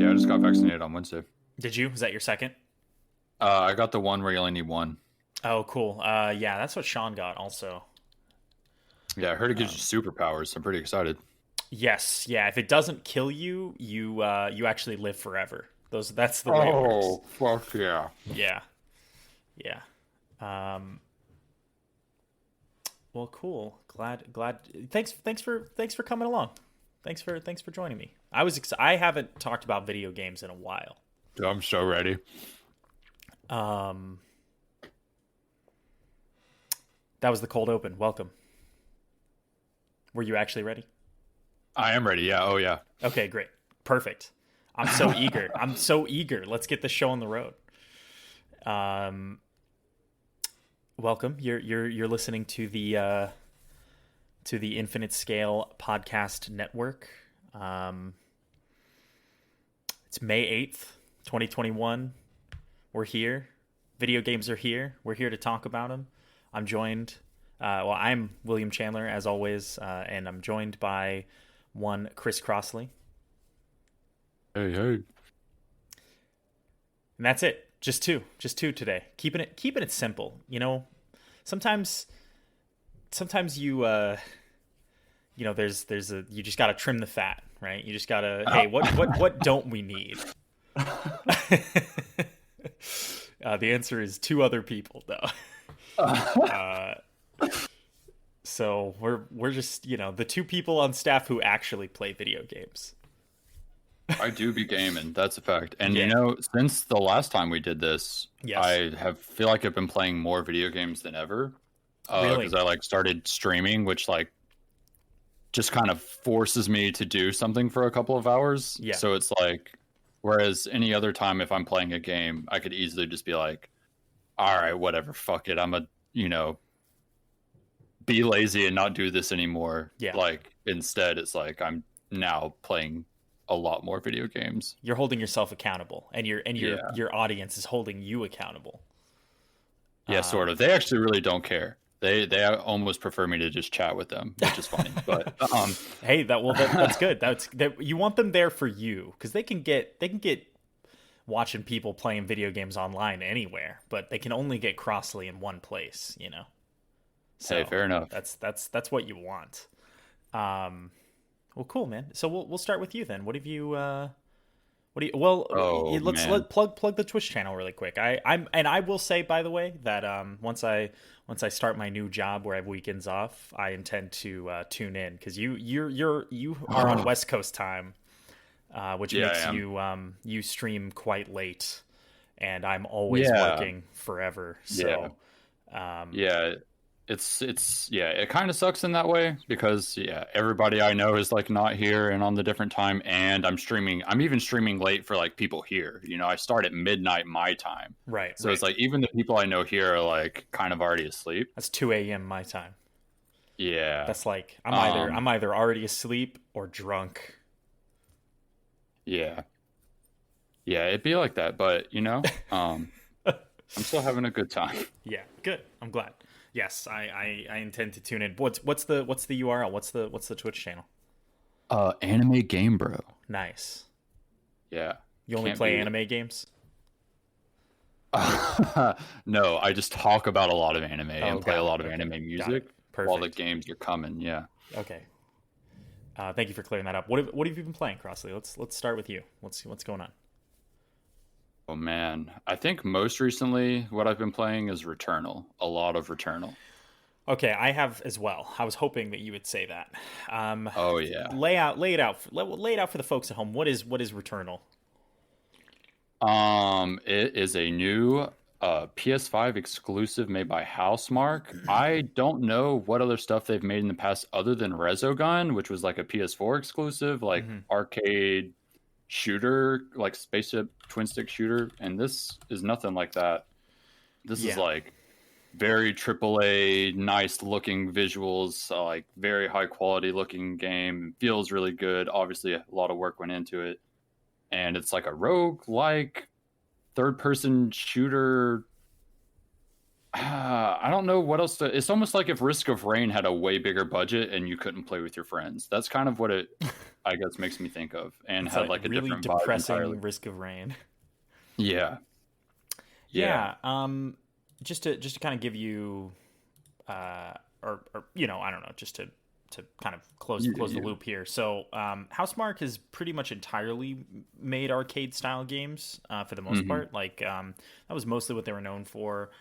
Yeah, I just got vaccinated on Wednesday. Did you? Was that your second? I got the one where you only need one. Oh, cool. Yeah, that's what Sean got also. Yeah, I heard it gives Um, you superpowers. I'm pretty excited. yes, yeah. If it doesn't kill you, you actually live forever. That's the way it works. Oh, fuck yeah. Yeah, yeah. Um, well, cool. Glad. Thanks for coming along. Thanks for joining me. I haven't talked about video games in a while. Dude, I'm so ready. Um, that was the cold open. Welcome. Were you actually ready? I am ready. Yeah. Oh, yeah. Okay, great. Perfect. I'm so eager. I'm so eager. Let's get the show on the road. Um, welcome. You're listening to the Infinite Scale Podcast Network. It's May 8th, 2021. We're here. Video games are here. We're here to talk about them. I'm joined. I'm William Chandler, as always, and I'm joined by one Chris Crossley. Hey, hey. And that's it. Just two today. Keeping it simple. You know, sometimes there's a you just got to trim the fat, right? You just got to hey, what don't we need? The answer is two other people though. So we're just, the two people on staff who actually play video games. I do be gaming. That's a fact. And Yeah. since the last time we did this, Yes. feel like I've been playing more video games than ever. Really? Because I started streaming, which just kind of forces me to do something for a couple of hours. Yeah. So it's whereas any other time, if I'm playing a game, I could easily just be like, all right, whatever, fuck it. Be lazy and not do this anymore. Yeah. Instead, it's I'm now playing a lot more video games. You're holding yourself accountable, and your Yeah. your audience is holding you accountable. Yeah, sort of. They actually really don't care. They almost prefer me to just chat with them, which is funny. But Hey, that's good. That you want them there for you, because they can get watching people playing video games online anywhere, but they can only get Crossley in one place. So hey, fair enough. That's what you want. Well, cool, man. So we'll start with you then. What have you? What do you? Well, let's plug the Twitch channel really quick. I will say, by the way, that once I start my new job where I have weekends off, I intend to tune in, because you are on West Coast time, which makes you stream quite late, and I'm always working forever. So it kind of sucks in that way, because everybody I know is not here and on the different time, and I'm even streaming late for people here. I start at midnight my time, right? So it's even the people I know here are kind of already asleep. That's 2 a.m. my time. Yeah, that's I'm either already asleep or drunk. Yeah, it'd be like that, but I'm still having a good time. Yeah, good. I'm glad. Yes, I intend to tune in. What's the URL? What's the Twitch channel? Anime Game Bro. Nice. Yeah. You only play anime games? No, I just talk about a lot of anime and play a lot of anime music while the games are coming. Yeah. Okay. Thank you for clearing that up. What have you been playing, Crossley? Let's start with you. What's going on? Oh man, I think most recently what I've been playing is Returnal. A lot of Returnal. Okay, I have as well. I was hoping that you would say that. Oh yeah. Lay it out for the folks at home. What is Returnal? It is a new PS5 exclusive made by Housemarque. I don't know what other stuff they've made in the past other than Resogun, which was a PS4 exclusive, arcade shooter, spaceship twin stick shooter, and this is nothing like that. This is very AAA, nice looking visuals, very high quality looking game. Feels really good. Obviously a lot of work went into it, and it's a rogue third person shooter. I don't know what else to. It's almost like if Risk of Rain had a way bigger budget and you couldn't play with your friends. That's kind of what it, I guess, makes me think of, and It's had like like a really different vibe entirely. depressing Risk of Rain. Yeah, yeah, Yeah. Just to kind of give you, or I don't know, just to kind of close the loop here. So, Housemarque has pretty much entirely made arcade style games for the most part. Like, that was mostly what they were known for.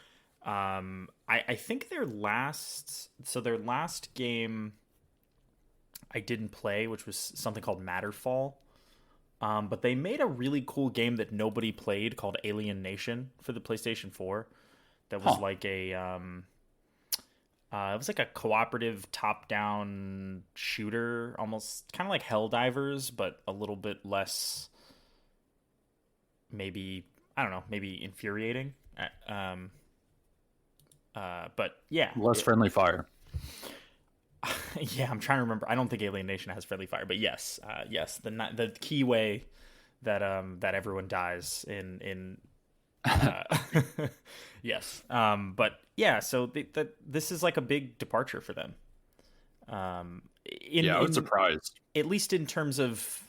I think their last game I didn't play, which was something called Matterfall. But they made a really cool game that nobody played called Alien Nation for the PlayStation 4. That was like it was like a cooperative top-down shooter, almost kind of like Helldivers, but a little bit less, maybe, I don't know, maybe infuriating. But yeah, less friendly fire. Yeah, I'm trying to remember. I don't think Alien Nation has friendly fire, but yes, yes, the key way that that everyone dies in yes, but yeah, so this is like a big departure for them. I was surprised, at least in terms of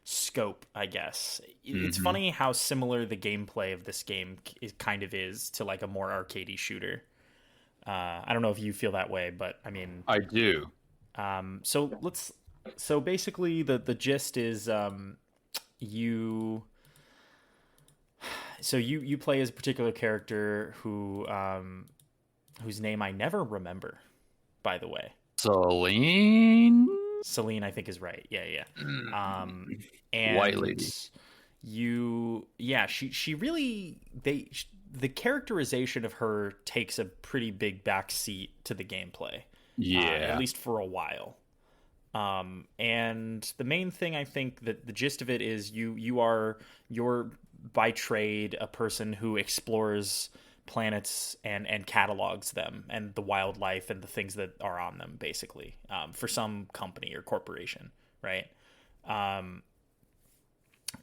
scope, I guess. It's funny how similar the gameplay of this game is to like a more arcadey shooter. I don't know if you feel that way, but I mean, I do. So basically, the gist is you play as a particular character whose name I never remember, by the way. Celine, I think is right. Yeah. And white lady. She really the characterization of her takes a pretty big backseat to the gameplay. Yeah, at least for a while. And the main thing, I think, that the gist of it is you're by trade a person who explores planets and catalogs them and the wildlife and the things that are on them, basically, for some company or corporation, right?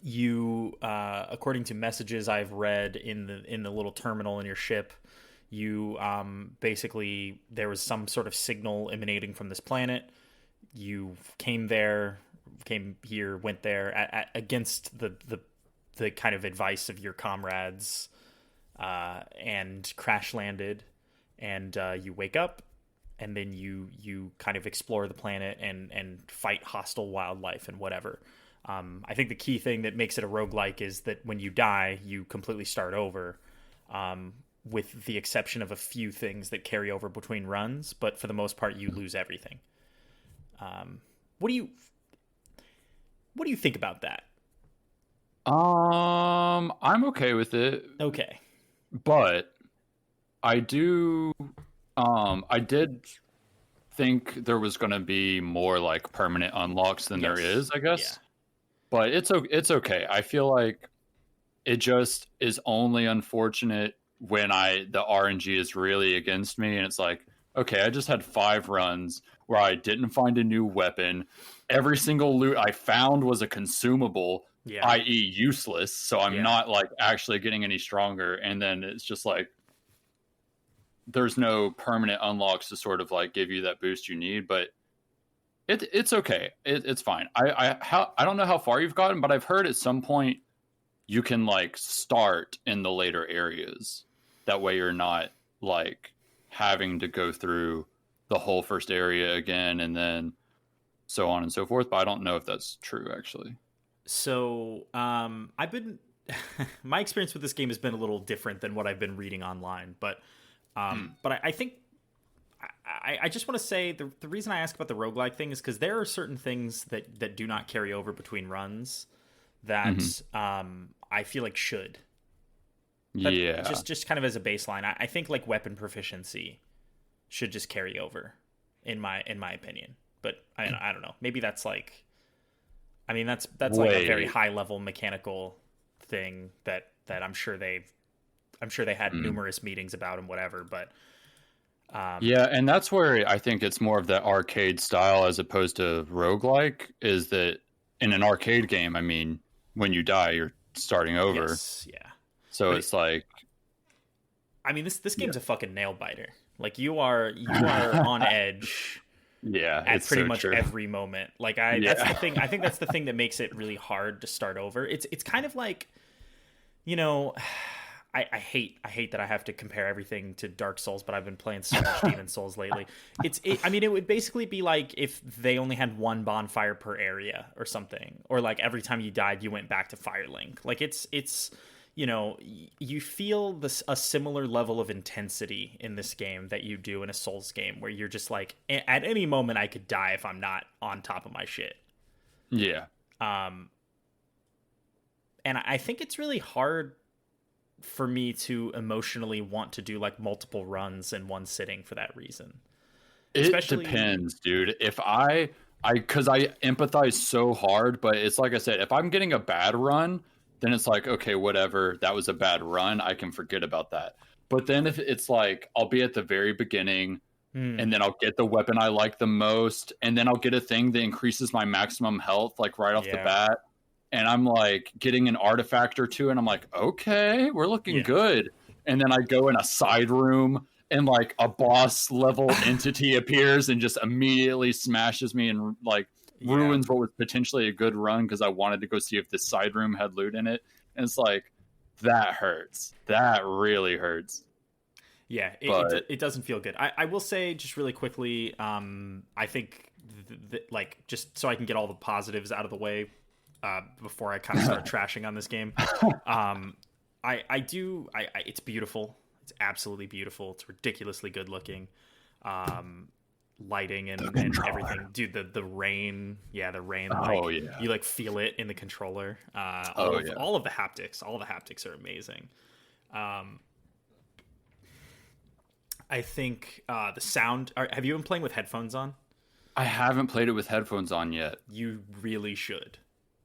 You according to messages I've read in the little terminal in your ship, you basically, there was some sort of signal emanating from this planet. You came here, went there against the kind of advice of your comrades, and crash landed, and you wake up, and then you kind of explore the planet and fight hostile wildlife and whatever. I think the key thing that makes it a roguelike is that when you die, you completely start over, with the exception of a few things that carry over between runs, but for the most part, you lose everything. What do you think about that? I'm okay with it. Okay. But I do, I did think there was going to be more like permanent unlocks than there is, I guess. Yeah. But it's okay. I feel like it just is only unfortunate when the RNG is really against me, and it's like, okay, I just had 5 runs where I didn't find a new weapon. Every single loot I found was a consumable, i.e. useless. So I'm not like actually getting any stronger. And then it's just like, there's no permanent unlocks to sort of like give you that boost you need, but it's okay. It's fine. I don't know how far you've gotten, but I've heard at some point you can like start in the later areas. That way you're not like having to go through the whole first area again and then so on and so forth. But I don't know if that's true, actually. So I've been my experience with this game has been a little different than what I've been reading online, but I think I just want to say the reason I ask about the roguelike thing is because there are certain things that do not carry over between runs that I feel like should. But just kind of as a baseline, I think like weapon proficiency should just carry over, in my opinion. But I don't know. Maybe that's like, I mean that's like a very high level mechanical thing that I'm sure they had numerous meetings about and whatever. But yeah, and that's where I think it's more of the arcade style as opposed to roguelike, is that in an arcade game, I mean, when you die, you're starting over. Yes, yeah. So but it's like, I mean, this game's a fucking nail biter. Like you are on edge. Yeah, at it's pretty so much true. every moment. Like that's the thing. I think that's the thing that makes it really hard to start over. It's kind of like, you know, I hate that I have to compare everything to Dark Souls, but I've been playing so much Demon Souls lately. I mean, it would basically be like if they only had one bonfire per area or something, or like every time you died, you went back to Firelink. Like it's you know, you feel a similar level of intensity in this game that you do in a Souls game, where you're just like, at any moment I could die if I'm not on top of my shit. Yeah. And I think it's really hard for me to emotionally want to do like multiple runs in one sitting for that reason. It depends, dude. If because I empathize so hard, but it's like I said, if I'm getting a bad run, then it's like, okay, whatever, that was a bad run, I can forget about that. But then if it's like, I'll be at the very beginning, and then I'll get the weapon I like the most, and then I'll get a thing that increases my maximum health, like right off the bat, and I'm like getting an artifact or two, and I'm like, okay, we're looking good. And then I go in a side room, and like a boss level entity appears and just immediately smashes me and like ruins what was potentially a good run because I wanted to go see if this side room had loot in it. And it's like, that hurts. That really hurts. Yeah, it doesn't feel good. I will say just really quickly, I think like just so I can get all the positives out of the way before I kind of start trashing on this game. It's beautiful. It's absolutely beautiful. It's ridiculously good looking. Lighting and everything, dude. The rain, the rain. Like, you like feel it in the controller. All of the haptics are amazing. I think the sound. Have you been playing with headphones on? I haven't played it with headphones on yet. You really should.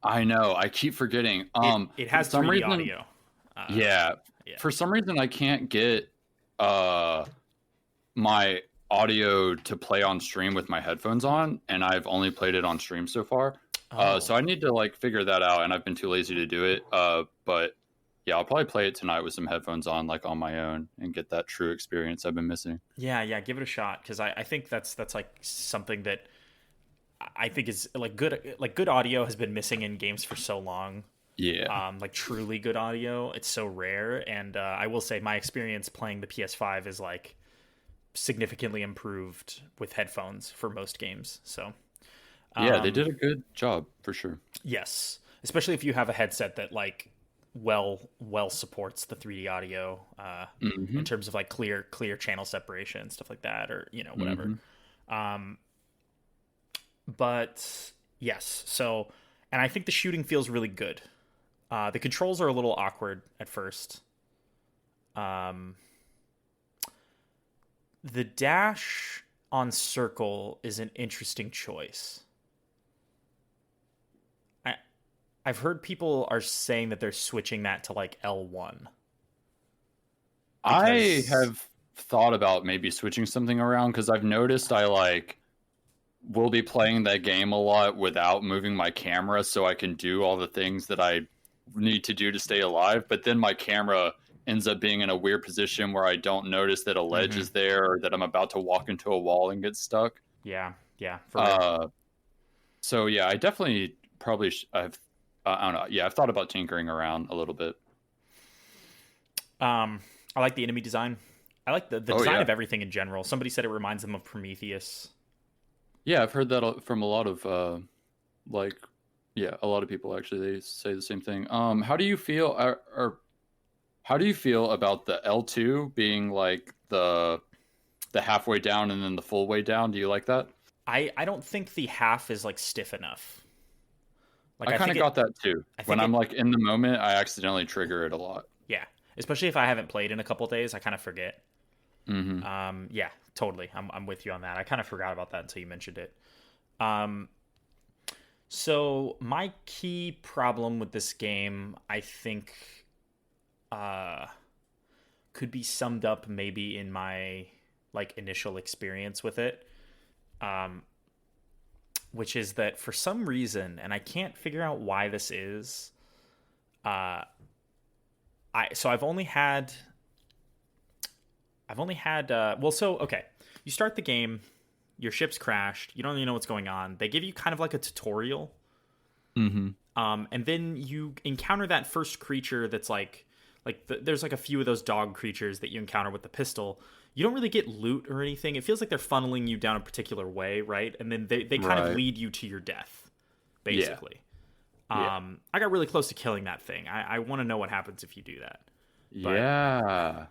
I know. I keep forgetting. It has 3D audio. For some reason, I can't get my audio to play on stream with my headphones on, and I've only played it on stream so far. So I need to like figure that out, and I've been too lazy to do it. But yeah, I'll probably play it tonight with some headphones on, like on my own, and get that true experience I've been missing. Yeah, give it a shot, because I think that's like something that I think is like good audio has been missing in games for so long. Yeah. Like truly good audio, it's so rare, and I will say my experience playing the PS5 is like significantly improved with headphones for most games. So they did a good job for sure. Yes, especially if you have a headset that like well supports the 3D audio in terms of like clear channel separation and stuff like that, or you know, whatever. But yes, so, and I think the shooting feels really good. The controls are a little awkward at first. The dash on circle is an interesting choice. I've heard people are saying that they're switching that to like L1. I have thought about maybe switching something around, because I've noticed I like will be playing that game a lot without moving my camera, so I can do all the things that I need to do to stay alive. But then my camera ends up being in a weird position where I don't notice that a ledge is there, or that I'm about to walk into a wall and get stuck. Yeah. For so yeah, I definitely probably I don't know. Yeah, I've thought about tinkering around a little bit. I like the enemy design. I like the design of everything in general. Somebody said it reminds them of Prometheus. Yeah, I've heard that from a lot of a lot of people actually. They say the same thing. How do you feel? Or how do you feel about the L2 being like the halfway down and then the full way down? Do you like that? I don't think the half is like stiff enough. Like, I kind of got that too. When I'm like in the moment, I accidentally trigger it a lot. Yeah, especially if I haven't played in a couple days, I kind of forget. Yeah, totally. I'm with you on that. I kind of forgot about that until you mentioned it. So my key problem with this game, I think, could be summed up maybe in my like initial experience with it. Which is that for some reason, and I can't figure out why this is, I've only had I've only had okay. You start the game, your ship's crashed, you don't even know what's going on. They give you kind of like a tutorial. Mm-hmm. And then you encounter that first creature that's there's like a few of those dog creatures that you encounter with the pistol. You don't really get loot or anything. It feels like they're funneling you down a particular way, right? And then they kind of lead you to your death, basically. Yeah. I got really close to killing that thing. I want to know what happens if you do that. But, yeah.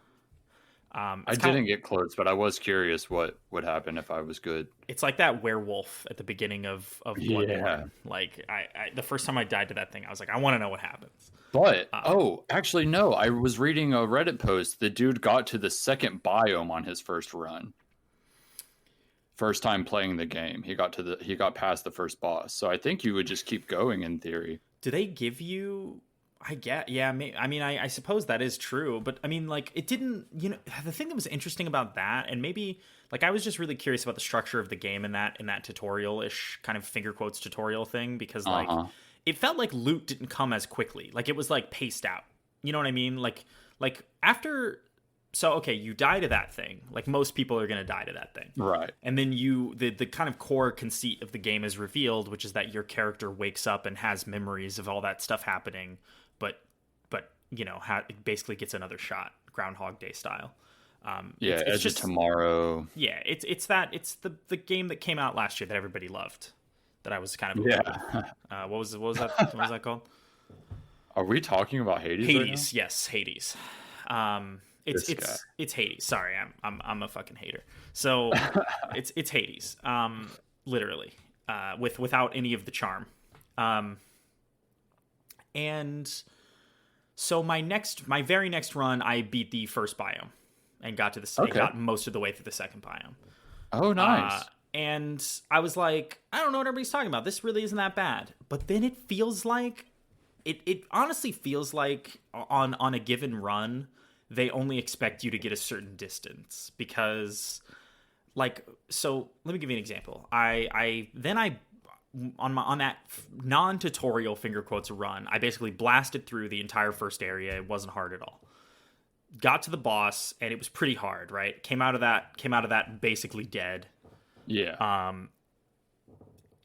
I didn't get close, but I was curious what would happen if I was good. It's like that werewolf at the beginning of Bloodborne. Yeah. Like the first time I died to that thing, I was like, I want to know what happens. But actually no, I was reading a Reddit post. The dude got to the second biome on his first run. First time playing the game, he got past the first boss. So I think you would just keep going in theory. Do they give you? I get, yeah. I mean, I suppose that is true, but I mean, like, it didn't. You know, the thing that was interesting about that, and maybe like I was just really curious about the structure of the game in that tutorial-ish kind of finger quotes tutorial thing, because like it felt like loot didn't come as quickly. Like it was like paced out. You know what I mean? Like after. So, okay, you die to that thing. Like, most people are going to die to that thing. Right. And then the kind of core conceit of the game is revealed, which is that your character wakes up and has memories of all that stuff happening, but you know, it basically gets another shot, Groundhog Day style. It's just tomorrow. Yeah, it's the game that came out last year that everybody loved, that I was kind of what was that called? Are we talking about Hades? Hades, right, yes, Hades. It's Hades. Sorry, I'm a fucking hater. So it's Hades, literally, without any of the charm. And so my very next run, I beat the first biome and got got most of the way through the second biome. Oh, nice. And I was like, I don't know what everybody's talking about. This really isn't that bad. But then it feels like it honestly feels like on a given run, they only expect you to get a certain distance, because like, so let me give you an example. I on that non-tutorial finger quotes run, I basically blasted through the entire first area. It wasn't hard at all. Got to the boss and it was pretty hard, right? Came out of that basically dead. Yeah.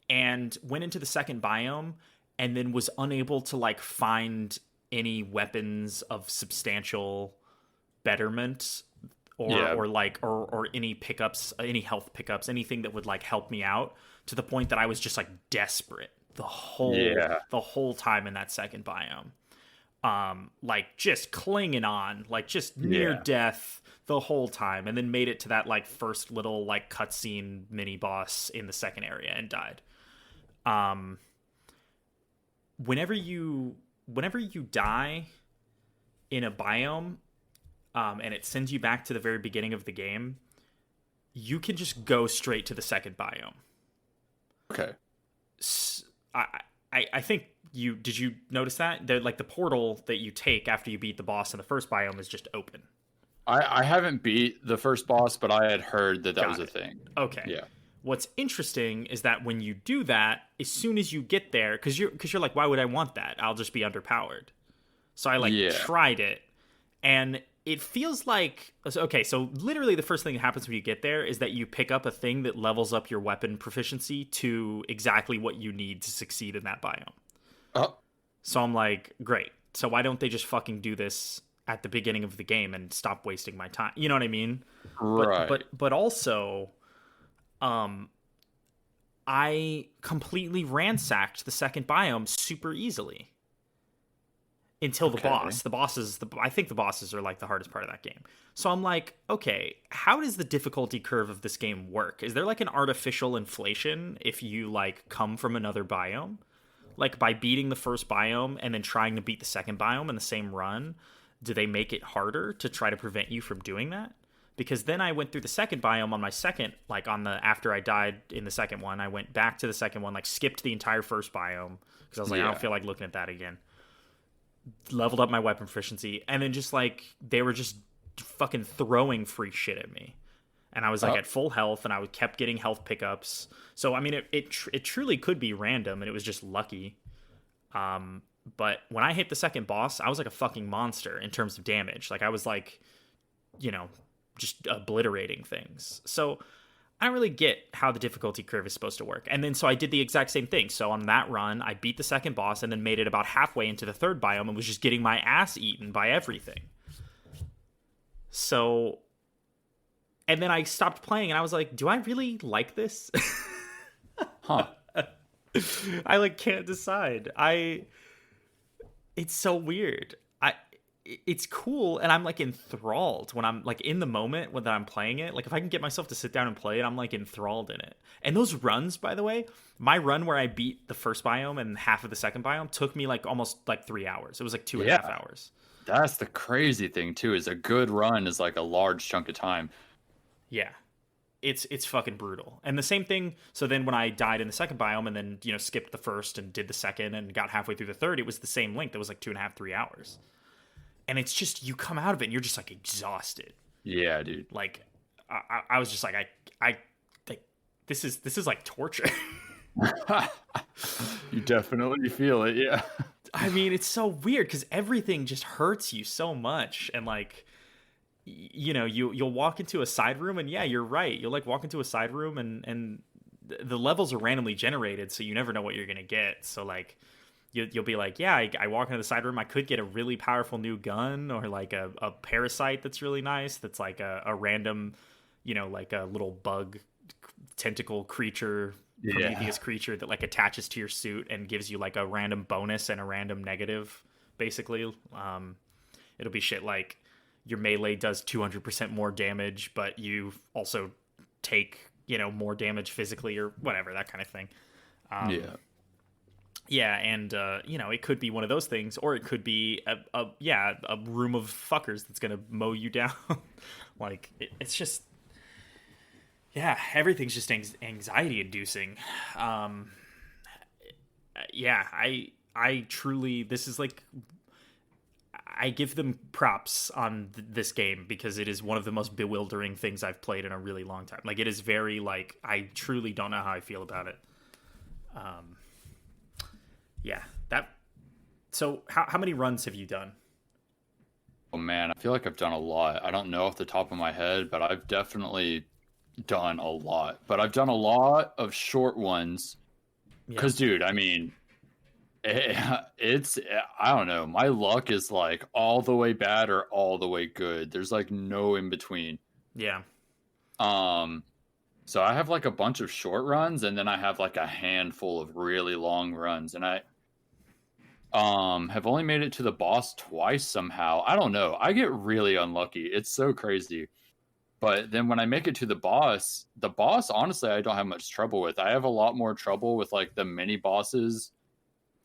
And went into the second biome and then was unable to like find any weapons of substantial betterment or any pickups, any health pickups, anything that would like help me out, to the point that I was just like desperate the whole time in that second biome. Like just clinging on, like just near death the whole time, and then made it to that like first little like cutscene mini boss in the second area and died. Whenever you die in a biome, and it sends you back to the very beginning of the game, you can just go straight to the second biome. Okay. I think did you notice that? Like the portal that you take after you beat the boss in the first biome is just open. I haven't beat the first boss, but I had heard that was a thing. Okay. Yeah. What's interesting is that when you do that, as soon as you get there, because you're like, why would I want that? I'll just be underpowered. So I tried it, and it feels like, okay, so literally the first thing that happens when you get there is that you pick up a thing that levels up your weapon proficiency to exactly what you need to succeed in that biome. Oh. So I'm like, great. So why don't they just fucking do this at the beginning of the game and stop wasting my time? You know what I mean? Right. But also, I completely ransacked the second biome super easily. Until the boss. I think the bosses are like the hardest part of that game. So I'm like, okay, how does the difficulty curve of this game work? Is there like an artificial inflation if you like come from another biome? Like by beating the first biome and then trying to beat the second biome in the same run, do they make it harder to try to prevent you from doing that? Because then I went through the second biome on my second, like after I died in the second one, I went back to the second one, like skipped the entire first biome because I was like, I don't feel like looking at that again. Leveled up my weapon proficiency, and then just like they were just fucking throwing free shit at me, and I was like at full health, and I kept getting health pickups. So I mean, it truly could be random, and it was just lucky. But when I hit the second boss, I was like a fucking monster in terms of damage. Like I was like, you know, just obliterating things. So I don't really get how the difficulty curve is supposed to work. And then so I did the exact same thing. So on that run, I beat the second boss and then made it about halfway into the third biome and was just getting my ass eaten by everything. So, and then I stopped playing and I was like, do I really like this? Huh. I like can't decide. It's so weird. It's cool, and I'm like enthralled when I'm like in the moment when I'm playing it. Like if I can get myself to sit down and play it, I'm like enthralled in it. And those runs, by the way, my run where I beat the first biome and half of the second biome took me like almost like 3 hours. It was like 2.5 hours. That's the crazy thing too, is a good run is like a large chunk of time. Yeah. It's fucking brutal. And the same thing, so then when I died in the second biome and then, you know, skipped the first and did the second and got halfway through the third, it was the same length. It was like 2.5, 3 hours. And it's just, you come out of it and you're just like exhausted. Yeah, dude. Like I was just like, I like this is like torture. You definitely feel it. Yeah. I mean, it's so weird because everything just hurts you so much. And like, you know, you'll walk into a side room and yeah, you're right. You'll like walk into a side room and the levels are randomly generated. So you never know what you're going to get. So like, you'll be like, yeah, I walk into the side room, I could get a really powerful new gun or like a parasite that's really nice. That's like a random, you know, like a little bug tentacle creature, Prometheus creature that like attaches to your suit and gives you like a random bonus and a random negative, basically. It'll be shit like your melee does 200% more damage, but you also take, you know, more damage physically or whatever, that kind of thing. Yeah, and you know, it could be one of those things, or it could be a room of fuckers that's gonna mow you down. Like it's just, yeah, everything's just anxiety inducing. Yeah, I truly, this is like, I give them props on this game because it is one of the most bewildering things I've played in a really long time. Like it is very like, I truly don't know how I feel about it. Yeah, that. So how many runs have you done? Oh man, I feel like I've done a lot. I don't know off the top of my head, but I've definitely done a lot. But I've done a lot of short ones. Because, dude, I mean, it's, I don't know. My luck is like all the way bad or all the way good. There's like no in between. Yeah. So I have like a bunch of short runs and then I have like a handful of really long runs. And I have only made it to the boss twice somehow. I don't know. I get really unlucky. It's so crazy. But then when I make it to the boss, honestly, I don't have much trouble with. I have a lot more trouble with like the mini bosses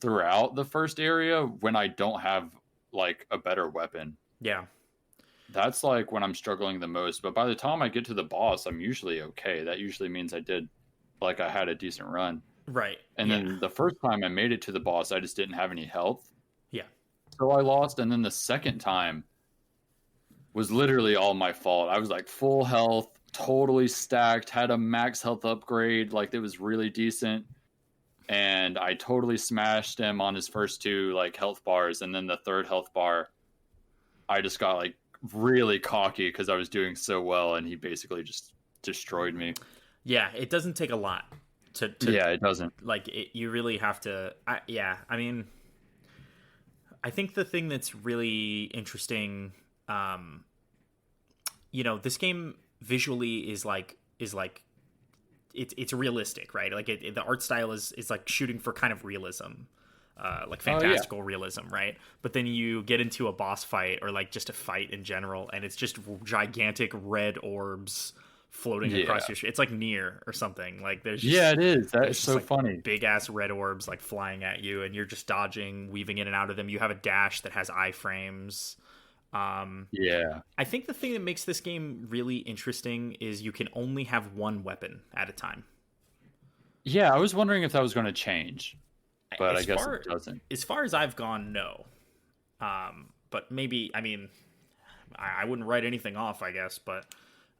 throughout the first area when I don't have like a better weapon. Yeah. That's like when I'm struggling the most. But by the time I get to the boss, I'm usually okay. That usually means I had a decent run. Right. And then the first time I made it to the boss, I just didn't have any health. Yeah. So I lost. And then the second time was literally all my fault. I was like full health, totally stacked, had a max health upgrade. Like it was really decent. And I totally smashed him on his first two like health bars. And then the third health bar, I just got like really cocky because I was doing so well. And he basically just destroyed me. Yeah. It doesn't take a lot. Yeah, it doesn't. Like, you really have to... I mean, I think the thing that's really interesting, you know, this game visually is it's realistic, right? Like, the art style is like shooting for kind of realism, like fantastical realism, right? But then you get into a boss fight or, like, just a fight in general, and it's just gigantic red orbs floating across your it's like Nier or something. Like there's just, it is. That is so like funny. Big ass red orbs like flying at you, and you're just dodging, weaving in and out of them. You have a dash that has iframes. I think the thing that makes this game really interesting is you can only have one weapon at a time. Yeah, I was wondering if that was going to change, but I guess it doesn't. As far as I've gone, no. But maybe, I mean, I wouldn't write anything off, I guess, but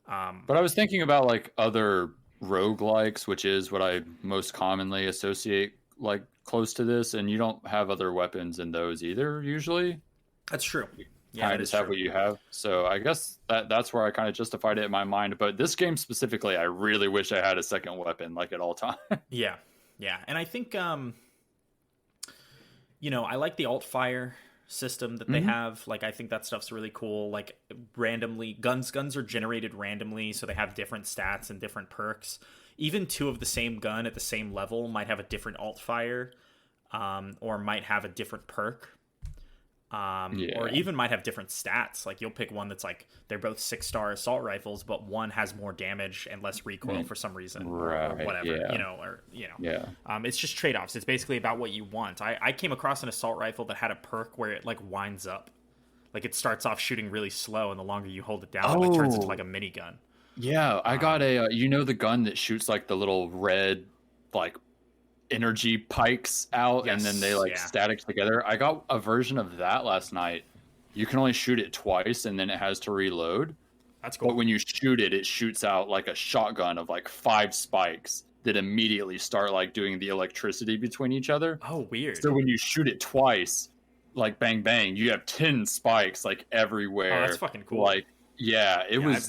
I was thinking about like other roguelikes, which is what I most commonly associate like close to this, and you don't have other weapons in those either usually. That's true. Yeah, kind of that is just have true. what you have. So I guess that's where I kind of justified it in my mind. But this game specifically, I really wish I had a second weapon like at all times. Yeah, yeah, and I think I like the alt fire system that they Hmm. have. Like, I think that stuff's really cool. Like, randomly, guns are generated randomly, so they have different stats and different perks. Even two of the same gun at the same level might have a different alt fire, or might have a different perk, or Yeah. even might have different stats. Like, you'll pick one that's like they're both 6-star assault rifles, but one has more damage and less recoil for some reason, or Right. whatever. Yeah. Yeah. It's just trade offs. It's basically about what you want. I came across an assault rifle that had a perk where it like winds up, like it starts off shooting really slow, and the longer you hold it down, it like turns into like a minigun. Yeah. I got the gun that shoots like the little red, like energy pikes out, and then they like static together. I got a version of that last night. You can only shoot it twice and then it has to reload. That's cool. But when you shoot it, it shoots out like a shotgun of like 5 spikes that immediately start like doing the electricity between each other. Oh, weird. So when you shoot it twice, like bang bang, you have 10 spikes like everywhere. Oh, that's fucking cool. Like, yeah, it was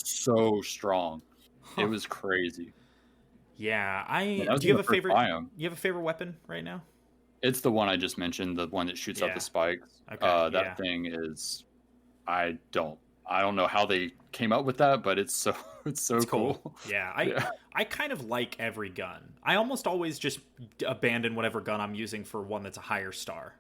so strong. Huh. It was crazy. Yeah, do you have a favorite? You have a favorite weapon right now? It's the one I just mentioned, the one that shoots out the spikes. Okay, that thing is, I don't know how they came up with that, but it's so cool. Yeah, I kind of like every gun. I almost always just abandon whatever gun I'm using for one that's a higher star.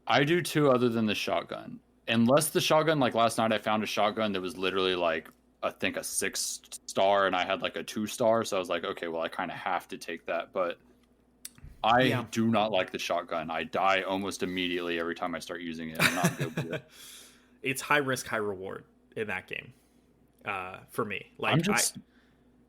I do too, other than the shotgun. Unless the shotgun, like last night, I found a shotgun that was literally like, I think a 6-star, and I had like a 2-star, so I was like, okay, well, I kind of have to take that. But I do not like the shotgun. I die almost immediately every time I start using it. I'm not good with it. It's high risk, high reward in that game. For me, like, I'm just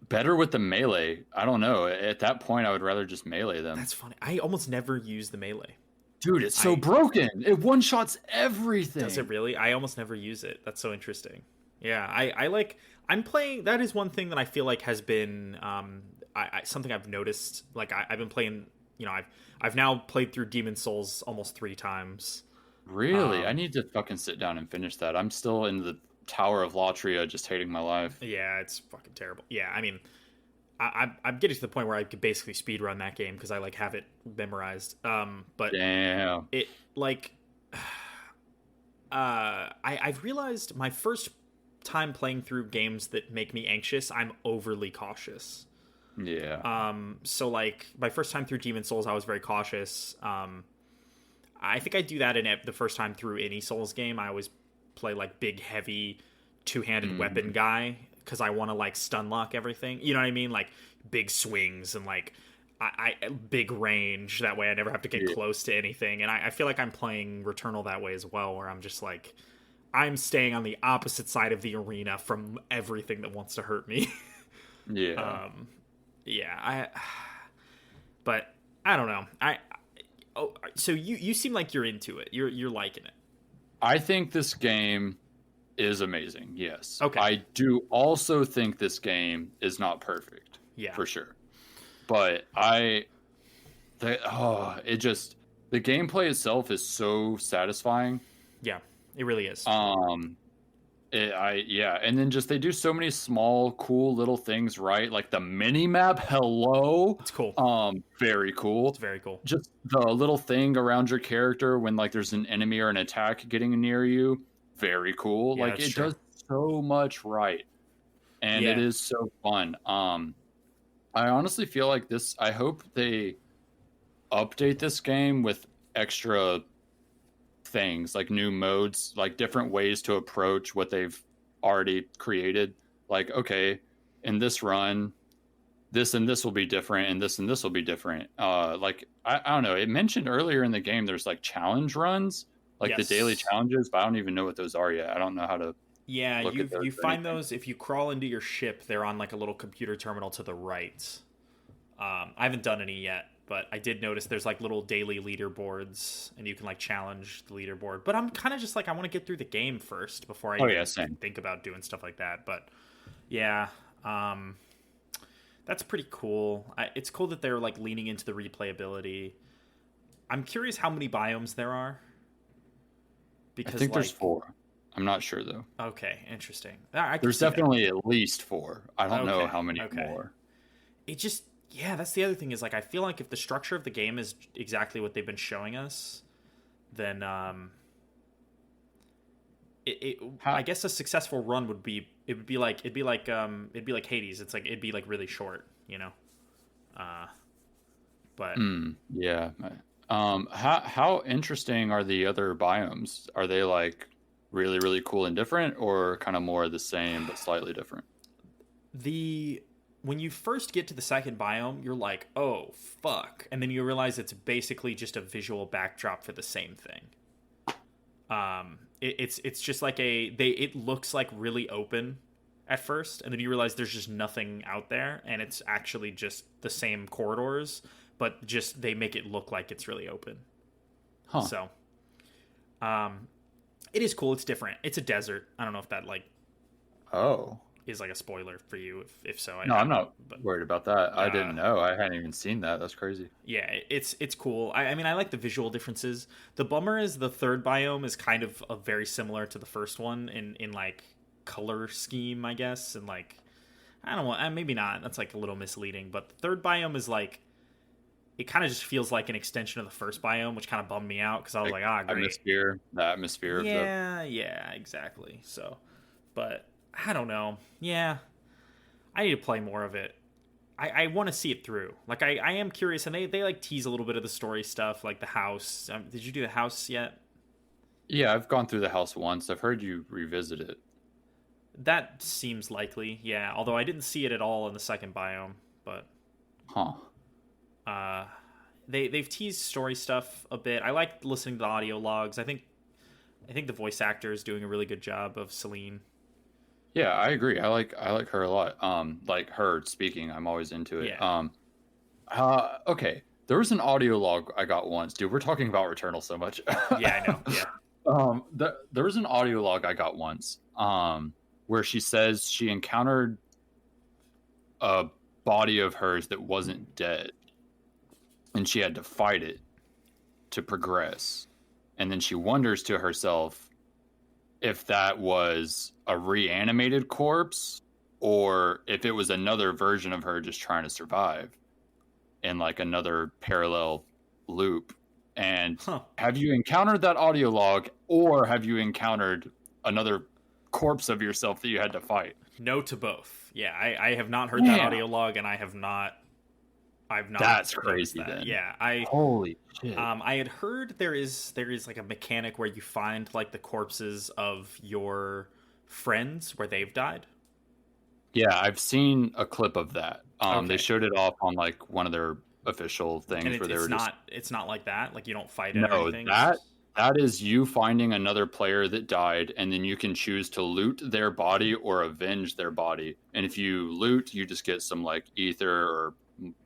better with the melee. I don't know. At that point, I would rather just melee them. That's funny. I almost never use the melee. Dude, it's so broken. It one-shots everything. Does it really? I almost never use it. That's so interesting. Yeah, I'm playing. That is one thing that I feel like has been something I've noticed. Like, I've been playing. I've now played through Demon Souls almost 3 times. Really? I need to fucking sit down and finish that. I'm still in the Tower of Latria, just hating my life. Yeah, it's fucking terrible. Yeah, I mean, I'm getting to the point where I could basically speedrun that game because I like have it memorized. But damn, it like, I've realized my first time playing through games that make me anxious, I'm overly cautious. Yeah. So like my first time through Demon Souls, I was very cautious. I think I do that in the first time through any Souls game. I always play like big, heavy, two-handed weapon guy because I want to like stun lock everything. You know what I mean? Like big swings and like I big range. That way I never have to get close to anything. And I feel like I'm playing Returnal that way as well, where I'm just like, I'm staying on the opposite side of the arena from everything that wants to hurt me. Yeah. But I don't know. So you seem like you're into it. You're liking it. I think this game is amazing. Yes. Okay. I do also think this game is not perfect. Yeah. For sure. But the gameplay itself is so satisfying. Yeah, it really is. And then just they do so many small, cool little things, right? Like the mini map. Hello, it's cool. Very cool. It's very cool. Just the little thing around your character when like there's an enemy or an attack getting near you. Very cool. Yeah, like it does so much right, and it is so fun. I honestly feel like this. I hope they update this game with extra things like new modes, like different ways to approach what they've already created. Like, okay, in this run, this and this will be different, and this will be different. Like I don't know. It mentioned earlier in the game there's like challenge runs, like the daily challenges, but I don't even know what those are yet. I don't know how to. Yeah, you find those if you crawl into your ship. They're on like a little computer terminal to the right. I haven't done any yet, but I did notice there's like little daily leaderboards, and you can like challenge the leaderboard. But I'm kind of just like I want to get through the game first before I think about doing stuff like that. But yeah, that's pretty cool. It's cool that they're like leaning into the replayability. I'm curious how many biomes there are. I Because think there's 4. I'm not sure though. okay, interesting. I can There's see that. definitely at least 4. I don't know Okay, how many okay. more. It just yeah, that's the other thing is like I feel like if the structure of the game is exactly what they've been showing us, then I How? guess a successful run would be it'd be like Hades. It's like it'd be like really short, you know. Uh, but Yeah. How interesting are the other biomes? Are they like really really cool and different, or kind of more the same but slightly different? the when you first get to the second biome, you're like, oh fuck, and then you realize it's basically just a visual backdrop for the same thing. It's just like it looks like really open at first, and then you realize there's just nothing out there, and it's actually just the same corridors, but just they make it look like it's really open. Huh. So, um, it is cool. It's different. It's a desert. I don't know if that like Oh. is like a spoiler for you. If so, No, I I'm don't know. not But worried about that. I uh, didn't know. I hadn't even seen that. That's crazy. yeah, it's cool. I mean, I like the visual differences. The bummer is the third biome is kind of very similar to the first one in like color scheme, I guess, and like I don't know, maybe not. That's like a little misleading. But the third biome is like it kind of just feels like an extension of the first biome, which kind of bummed me out because I was Like like, ah, great. the atmosphere of the. Yeah, yeah, exactly. So, but I don't know. Yeah, I need to play more of it. I want to see it through. Like I am curious, and they like tease a little bit of the story stuff, like the house. Did you do the house yet? Yeah, I've gone through the house once. I've heard you revisit it. That seems likely. Yeah, although I didn't see it at all in the second biome, but Huh. uh, they've teased story stuff a bit. I like listening to the audio logs. I think the voice actor is doing a really good job of Celine. Yeah, I agree. I like her a lot. Like her speaking, I'm always into it. Yeah, Okay. There was an audio log I got once, dude. We're talking about Returnal so much. yeah, I know. Yeah. There was an audio log I got once, where she says she encountered a body of hers that wasn't dead, and she had to fight it to progress. And then she wonders to herself if that was a reanimated corpse or if it was another version of her just trying to survive in like another parallel loop. And Huh. have you encountered that audio log, or have you encountered another corpse of yourself that you had to fight? No to both. Yeah, I have not heard that Yeah. audio log, and I've not That's noticed crazy that. then. Yeah, Holy shit. I had heard there is like a mechanic where you find like the corpses of your friends where they've died. Yeah, I've seen a clip of that. They Okay. showed it off on like one of their official And things where they it's were just. not like that. Like you don't fight it or No, anything. that It's that is you finding another player that died, and then you can choose to loot their body or avenge their body. And if you loot, you just get some like ether or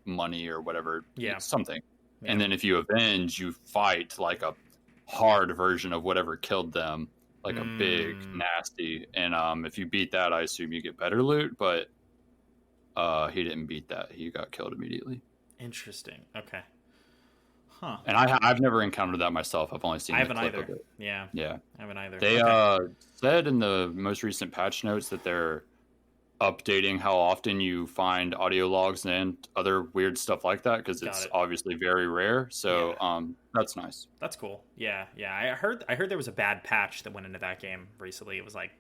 money or whatever, yeah. something. And Yeah. then if you avenge, you fight like a hard version of whatever killed them, like a big Mm, nasty. And if you beat that, I assume you get better loot. But he didn't beat that; he got killed immediately. interesting. Okay. Huh. And I've never encountered that myself. I've only seen I the haven't clip either. of it. Yeah. Yeah. I haven't either. They Okay. said in the most recent patch notes that they're updating how often you find audio logs and other weird stuff like that because Got it's it. obviously very rare. So Yeah. that's nice. That's cool. Yeah. Yeah. I heard there was a bad patch that went into that game recently. It was like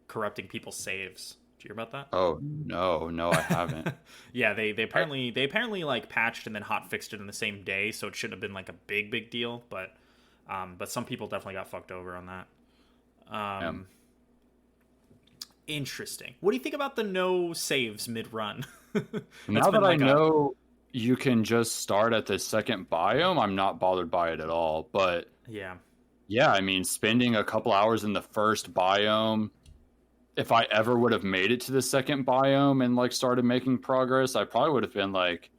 corrupting people's saves. Did you hear about that? Oh no, I haven't. Yeah, they apparently like patched and then hot fixed it in the same day, so it shouldn't have been like a big deal, but some people definitely got fucked over on that. Um, Interesting. What do you think about the no saves mid run? That's now been that I like a know you can just start at the second biome, I'm not bothered by it at all. But yeah. yeah, I mean, spending a couple hours in the first biome, if I ever would have made it to the second biome and like started making progress, I probably would have been like,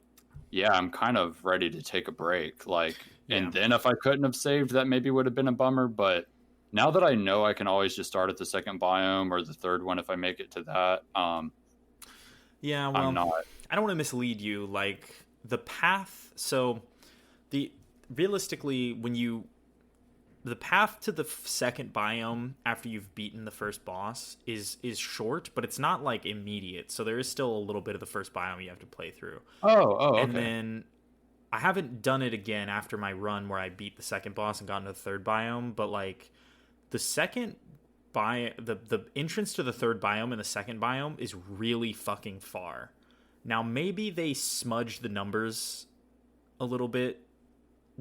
yeah, I'm kind of ready to take a break. Like, Yeah. and then if I couldn't have saved, that maybe would have been a bummer. But now that I know I can always just start at the second biome or the third one if I make it to that, Yeah, I'm well, not. I don't want to mislead you. Like the path, so the realistically, when you the path to the second biome after you've beaten the first boss is short, but it's not like immediate. So there is still a little bit of the first biome you have to play through. Okay. And then I haven't done it again after my run where I beat the second boss and got into the third biome, but like the second the entrance to the third biome and the second biome is really fucking far. Now maybe they smudged the numbers a little bit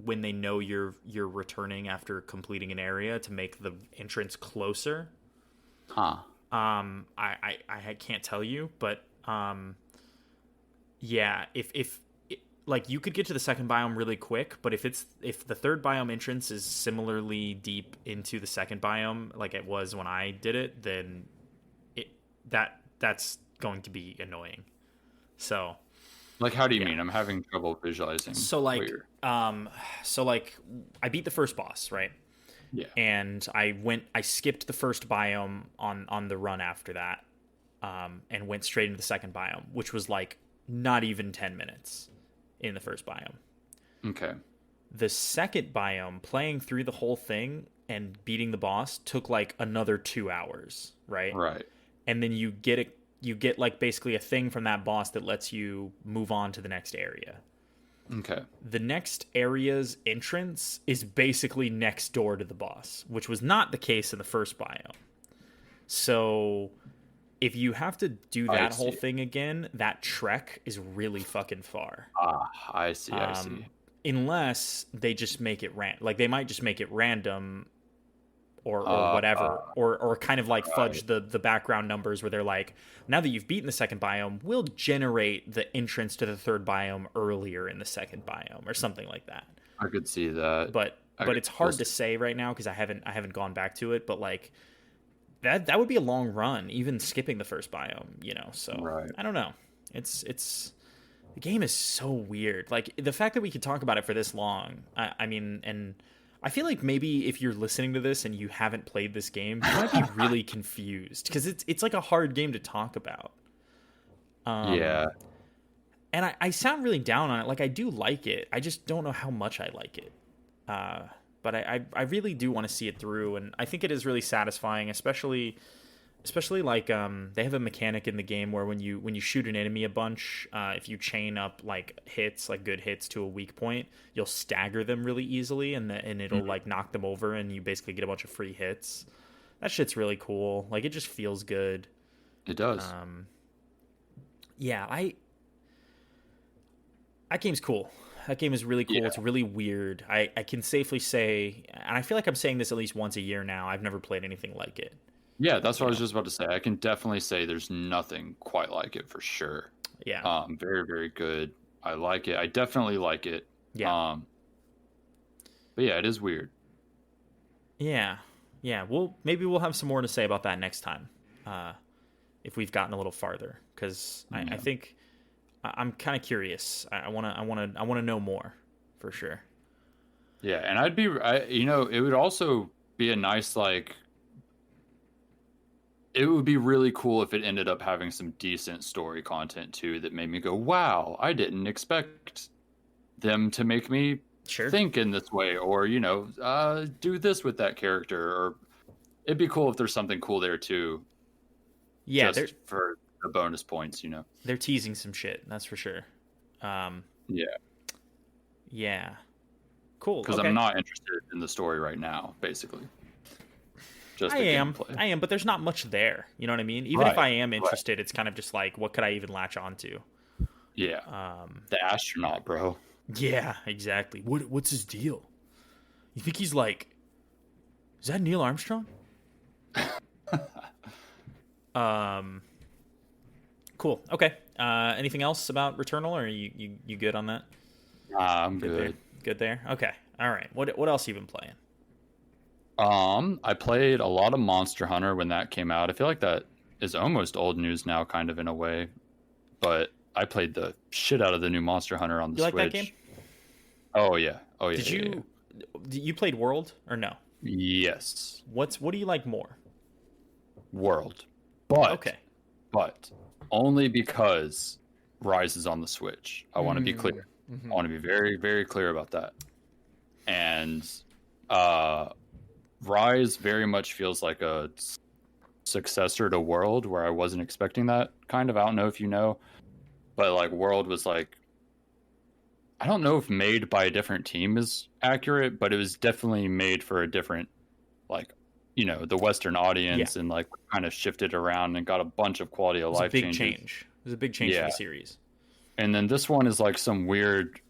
when they know you're returning after completing an area to make the entrance closer. I can't tell you, but yeah, if like you could get to the second biome really quick, but if the third biome entrance is similarly deep into the second biome like it was when I did it, then that's going to be annoying. So like, how do you mean? I'm having trouble visualizing. So like, I beat the first boss, right? Yeah. And I skipped the first biome on the run after that, and went straight into the second biome, which was like not even 10 minutes in the first biome. Okay. The second biome, playing through the whole thing and beating the boss took like another 2 hours, right? Right. And then you get like basically a thing from that boss that lets you move on to the next area. Okay. The next area's entrance is basically next door to the boss, which was not the case in the first biome. So if you have to do that whole thing again, that trek is really fucking far. I see. Unless they just make it like they might just make it random or whatever, or kind of like fudge the background numbers where they're like, now that you've beaten the second biome, we'll generate the entrance to the third biome earlier in the second biome or something like that. I could see that, but it's hard to say right now because I haven't gone back to it. But like that would be a long run, even skipping the first biome, you know. So right. I don't know. It's the game is so weird. Like the fact that we could talk about it for this long. I mean, and I feel like maybe if you're listening to this and you haven't played this game, you might be really confused because it's like a hard game to talk about. Yeah. And I sound really down on it. Like I do like it. I just don't know how much I like it. But I really do want to see it through, and I think it is really satisfying, especially like they have a mechanic in the game where when you shoot an enemy a bunch, if you chain up like hits, like good hits to a weak point, you'll stagger them really easily, and it'll like knock them over, and you basically get a bunch of free hits. That shit's really cool. Like it just feels good. It does. Yeah, that game's cool. That game is really cool. Yeah. It's really weird. I can safely say, and I feel like I'm saying this at least once a year now, I've never played anything like it. Yeah, that's what I was just about to say. I can definitely say there's nothing quite like it for sure. Yeah. Very, very good. I like it. I definitely like it. Yeah. But yeah, it is weird. Yeah. Yeah. Maybe we'll have some more to say about that next time. If we've gotten a little farther, because I think I'm kind of curious. I want to know more for sure. Yeah. And it would also be a nice, like, it would be really cool if it ended up having some decent story content too that made me go, wow, I didn't expect them to make me think in this way, or, do this with that character. Or it'd be cool if there's something cool there too. Yeah. Just for the bonus points, They're teasing some shit. That's for sure. Yeah. Yeah. Cool. Because I'm not interested in the story right now, basically. I am, but there's not much there. You know what I mean? Even if I am interested, it's kind of just like, what could I even latch onto? Yeah. The astronaut, bro. Yeah, exactly. What's his deal? You think he's like, is that Neil Armstrong? Cool. Okay. Anything else about Returnal, or are you good on that? I'm good. Good there. Okay. All right. What else have you been playing? I played a lot of Monster Hunter when that came out. I feel like that is almost old news now, kind of in a way. But I played the shit out of the new Monster Hunter on the Switch. You like that game? Oh yeah. Did you played World or no? Yes. What do you like more? World. But okay. But only because Rise is on the Switch. I want to be clear. I want to be very, very clear about that. And Rise very much feels like a successor to World, where I wasn't expecting that kind of. I don't know if you know, but like World was like, I don't know if made by a different team is accurate, but it was definitely made for a different, like, the Western audience, and like kind of shifted around and got a bunch of quality of life changes. Change. It was a big change for the series. And then this one is like some weird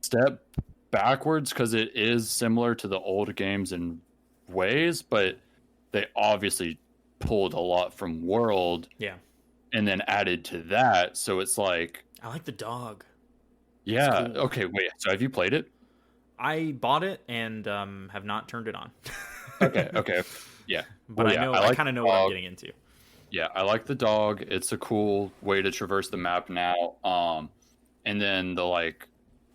step backwards because it is similar to the old games in ways, but they obviously pulled a lot from World. Yeah. And then added to that. So it's like, I like the dog. Yeah. Cool. Okay, wait. So have you played it? I bought it and have not turned it on. Okay. Yeah. But I kind of know what I'm getting into. Yeah, I like the dog. It's a cool way to traverse the map now. And then the like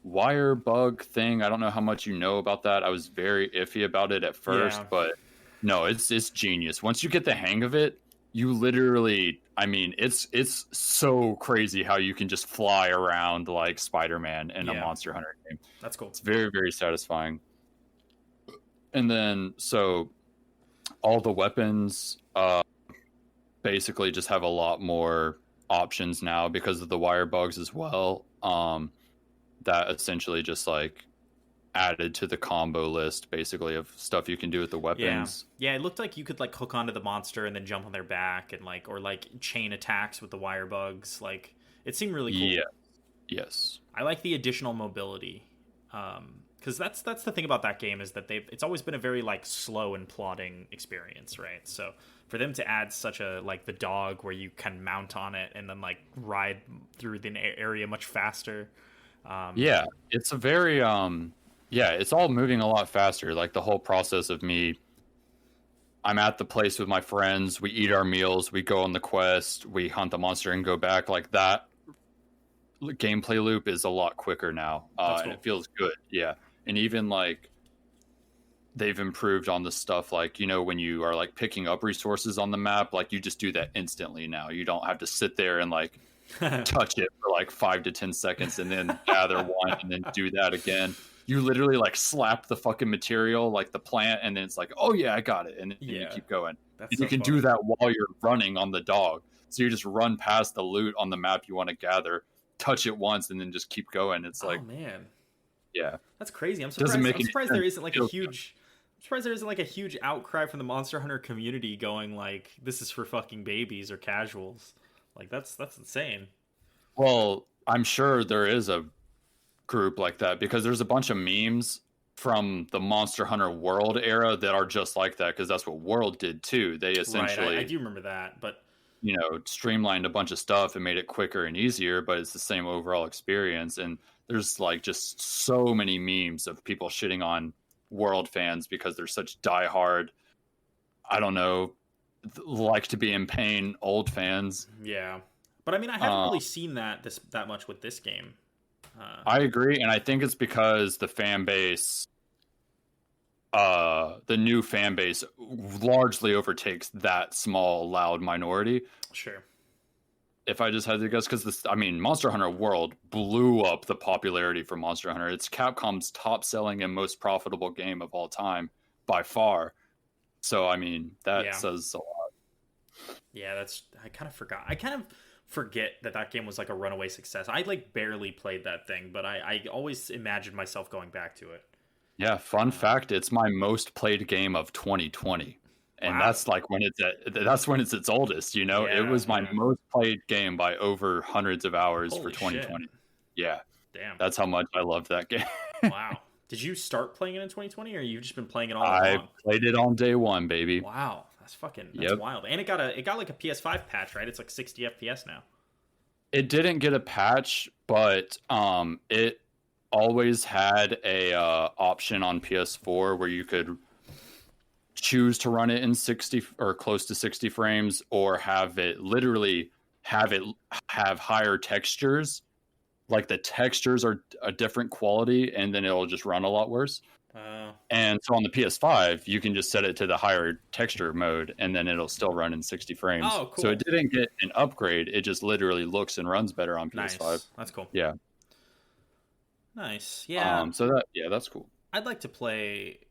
wire bug thing, I don't know how much you know about that. I was very iffy about it at first, but no, it's genius. Once you get the hang of it, you literally, I mean, it's so crazy how you can just fly around like Spider-Man in a Monster Hunter game. That's cool. It's very, very satisfying. And then, so all the weapons basically just have a lot more options now because of the wire bugs as well. That essentially just like added to the combo list basically of stuff you can do with the weapons. Yeah, it looked like you could like hook onto the monster and then jump on their back and like, or like chain attacks with the wire bugs. Like, it seemed really cool. Yes. I like the additional mobility. Because that's the thing about that game is that it's always been a very like slow and plodding experience, right? So for them to add such a like the dog where you can mount on it and then like ride through the area much faster. It's a very it's all moving a lot faster. Like the whole process of I'm at the place with my friends, we eat our meals, we go on the quest, we hunt the monster and go back. Like that gameplay loop is a lot quicker now. Cool. And it feels good. Yeah. And even like they've improved on the stuff like, when you are like picking up resources on the map, like you just do that instantly now. You don't have to sit there and like touch it for like 5 to 10 seconds and then gather one and then do that again. You literally like slap the fucking material, like the plant, and then it's like, oh yeah, I got it. And then you keep going. And you can do that while you're running on the dog. So you just run past the loot on the map you want to gather, touch it once, and then just keep going. It's like, oh man. Yeah. That's crazy. I'm surprised there isn't like a huge outcry from the Monster Hunter community going like, this is for fucking babies or casuals. Like that's insane. Well, I'm sure there is a group like that because there's a bunch of memes from the Monster Hunter World era that are just like that because that's what World did too. They essentially, right, I do remember that, but streamlined a bunch of stuff and made it quicker and easier, but it's the same overall experience. And there's like just so many memes of people shitting on World fans because they're such diehard, I don't know, like to be in pain old fans. Yeah, but I mean, I haven't really seen that much with this game. I agree, and I think it's because the fan base, the new fan base, largely overtakes that small, loud minority. Sure. If I just had to guess, because Monster Hunter World blew up the popularity for Monster Hunter. It's Capcom's top-selling and most profitable game of all time by far. So, that says a lot. Yeah, I kind of forgot. I kind of forget that game was like a runaway success. I like barely played that thing, but I always imagined myself going back to it. Yeah, fun fact, it's my most played game of 2020. And wow. That's like when it's its oldest, it was my most played game by over hundreds of hours. Holy for 2020. Shit. Yeah. Damn. That's how much I loved that game. Wow. Did you start playing it in 2020 or you've just been playing it all along? I played it on day one, baby. Wow. That's wild. And it got like a PS5 patch, right? It's like 60 FPS now. It didn't get a patch, but it always had a option on PS4 where you could choose to run it in 60 or close to 60 frames or have higher textures. Like the textures are a different quality and then it'll just run a lot worse. And so on the PS5, you can just set it to the higher texture mode and then it'll still run in 60 frames. Oh, cool. So it didn't get an upgrade. It just literally looks and runs better on PS5. Nice. That's cool. Yeah. Nice. Yeah. So that's cool. I'd like to play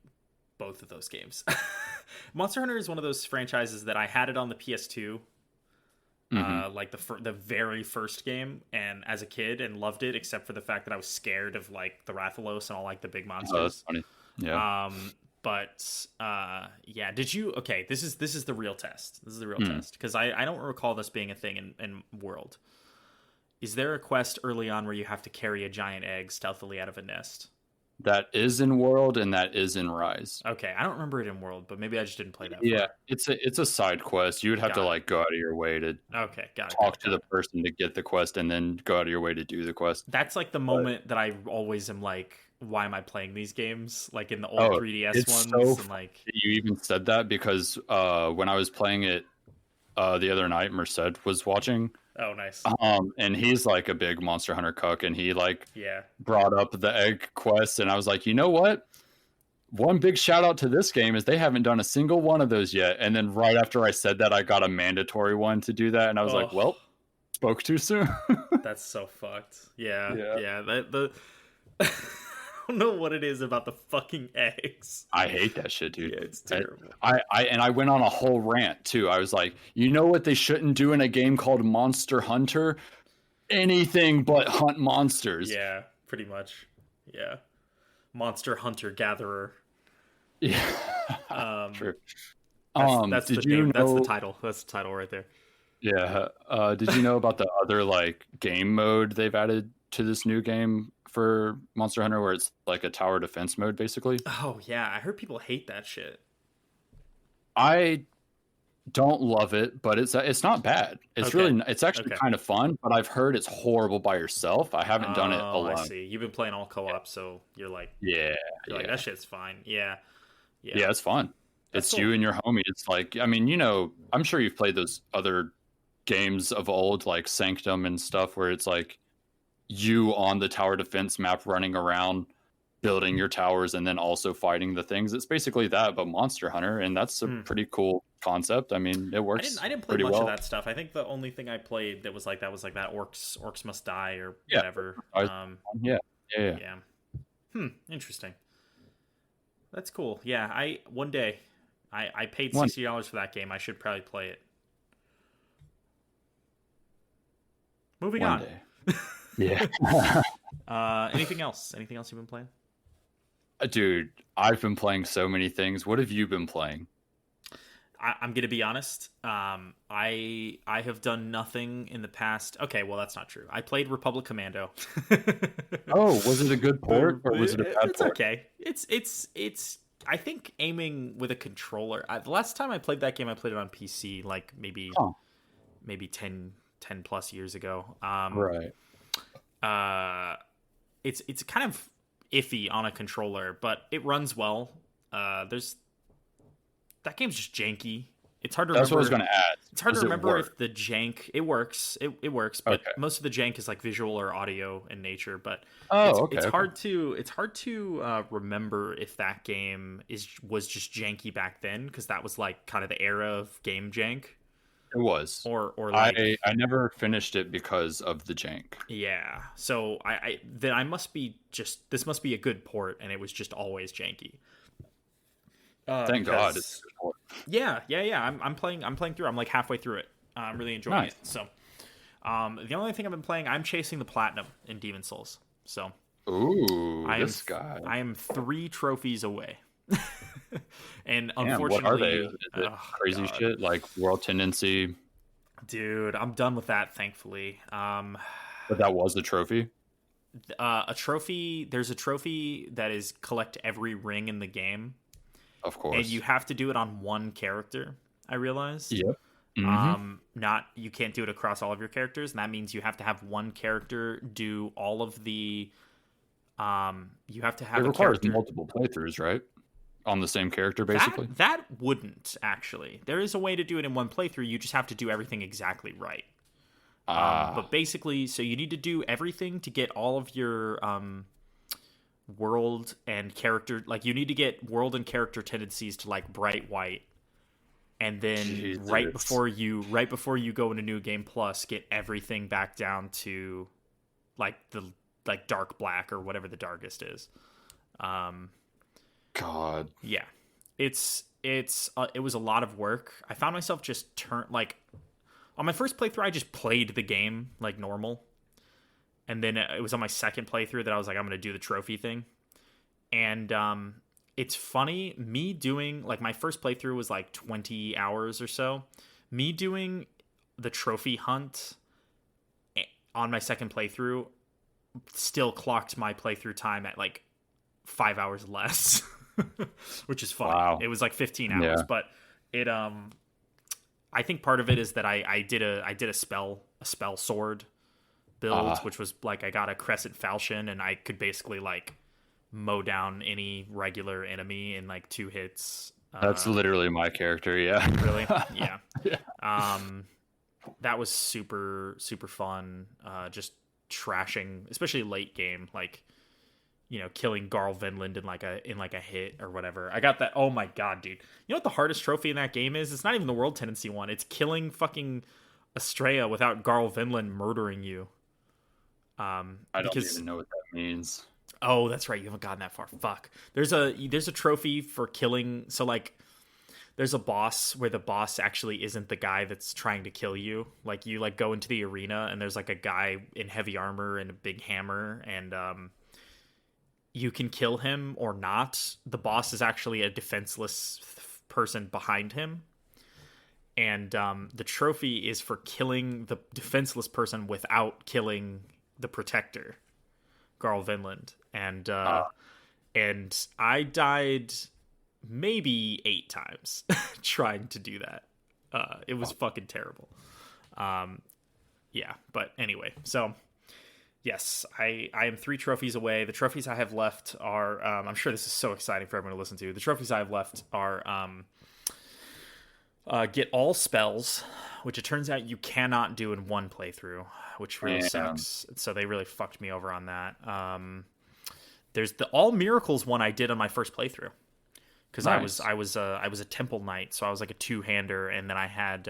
both of those games. Monster Hunter is one of those franchises that I had it on the PS2, like the very first game, and as a kid, and loved it, except for the fact that I was scared of like the Rathalos and all like the big monsters. Oh, that's funny. Yeah. But yeah, did you? Okay, this is the real test. This is the real test, because I don't recall this being a thing in World. Is there a quest early on where you have to carry a giant egg stealthily out of a nest? That is in World, and that is in Rise. Okay, I don't remember it in World, but maybe I just didn't play that. Yeah, far. it's a side quest. You would have to like go out of your way to talk to the person to get the quest, and then go out of your way to do the quest. That's like the moment that I always am like, why am I playing these games? Like in the old 3DS ones, and like you even said that because when I was playing it the other night, Merced was watching. Oh, nice. And he's like a big Monster Hunter cuck, and he like brought up the egg quest, and I was like, you know what? One big shout out to this game is they haven't done a single one of those yet. And then right after I said that, I got a mandatory one to do that, and I was like, well, spoke too soon. That's so fucked. Yeah. I don't know what it is about the fucking eggs. I hate that shit, dude. Yeah, it's terrible. I went on a whole rant too. I was like, you know what they shouldn't do in a game called Monster Hunter? Anything but hunt monsters. Yeah, pretty much. Yeah. Monster Hunter Gatherer. Yeah. True. That's the name. That's the title. That's the title right there. Yeah. Did you know about the other like game mode they've added to this new game for Monster Hunter, where it's like a tower defense mode, basically? Oh yeah, I heard people hate that shit. I don't love it, but it's not bad. It's actually kind of fun, but I've heard it's horrible by yourself. I haven't done it alone. I see. You've been playing all co-op, so you're like, like, that shit's fine. Yeah, it's fun. It's cool. You and your homie. It's like, I mean, I'm sure you've played those other games of old, like Sanctum and stuff, where it's like you on the tower defense map running around building your towers and then also fighting the things. It's basically that, but Monster Hunter, and that's a pretty cool concept. I mean, it works. I didn't play much of that stuff. I think the only thing I played that was like that Orcs Must Die or whatever. Yeah. Interesting. That's cool. Yeah, one day I paid $60 for that game. I should probably play it. Moving on. Yeah. Anything else? Anything else you've been playing? Dude, I've been playing so many things. What have you been playing? I'm gonna be honest. I have done nothing in the past. Okay, well that's not true. I played Republic Commando. Oh, was it a good port or was it a bad port? It's okay. It's. I think aiming with a controller. The last time I played that game, I played it on PC, like maybe 10 plus years ago. Right. It's kind of iffy on a controller, but it runs well. That game's just janky. It's hard to remember. That's what I was going to add. It's hard to remember if the jank it works. It works, but most of the jank is like visual or audio in nature. But it's hard to remember if that game was just janky back then, because that was like kind of the era of game jank. It was. Or like, I never finished it because of the jank. Yeah. So this must be a good port, and it was just always janky. Thank God. Yeah. I'm playing through. I'm like halfway through it. I'm really enjoying it. So, the only thing I've been playing, I'm chasing the platinum in Demon's Souls. So, this guy. I am 3 trophies away. And unfortunately, what are they? Is it crazy shit like World Tendency? Dude, I'm done with that, thankfully. But that was the trophy. A trophy. There's a trophy that is collect every ring in the game. Of course. And you have to do it on one character, I realized. Yep. Mm-hmm. You can't do it across all of your characters, and that means you have to have one character do all of the you have to have it requires multiple playthroughs, right? On the same character, basically. That wouldn't, actually. There is a way to do it in one playthrough. You just have to do everything exactly right. But basically, so you need to do everything to get all of your world and character, like you need to get world and character tendencies to like bright white, and then right before you go into New Game Plus, get everything back down to like the dark black or whatever the darkest is. God. Yeah. It was a lot of work. I found myself just on my first playthrough, I just played the game like normal, and then it was on my second playthrough that I was like, I'm gonna do the trophy thing, and it's funny, me doing like my first playthrough was like 20 hours or so. Me doing the trophy hunt on my second playthrough still clocked my playthrough time at like 5 hours less, which is funny. Wow. It was like 15 hours, but it I think part of it is that I did a spell sword build, which was like I got a crescent falchion and I could basically like mow down any regular enemy in like 2 hits. That's literally my character. Yeah. Really? Yeah. Yeah. That was super fun. Just trashing, especially late game, like, you know, killing Garl Vinland in like a hit or whatever. I got that. Oh my god, dude! You know what the hardest trophy in that game is? It's not even the World Tendency one. It's killing fucking Estrella without Garl Vinland murdering you. I don't even know what that means. Oh, that's right. You haven't gotten that far. Fuck. There's a trophy for killing. So like, there's a boss where the boss actually isn't the guy that's trying to kill you. Like you like go into the arena and there's like a guy in heavy armor and a big hammer, and you can kill him or not. The boss is actually a defenseless person behind him. And the trophy is for killing the defenseless person without killing the protector, Garl Vinland. And I died maybe 8 times trying to do that. It was fucking terrible. Yeah, but anyway, so yes, I am 3 trophies away. The trophies I have left are, I'm sure this is so exciting for everyone to listen to. The trophies I have left are get all spells, which it turns out you cannot do in one playthrough, which really sucks. So they really fucked me over on that. There's the all miracles one I did on my first playthrough, because nice. I was a temple knight, so I was like a 2-hander, and then I had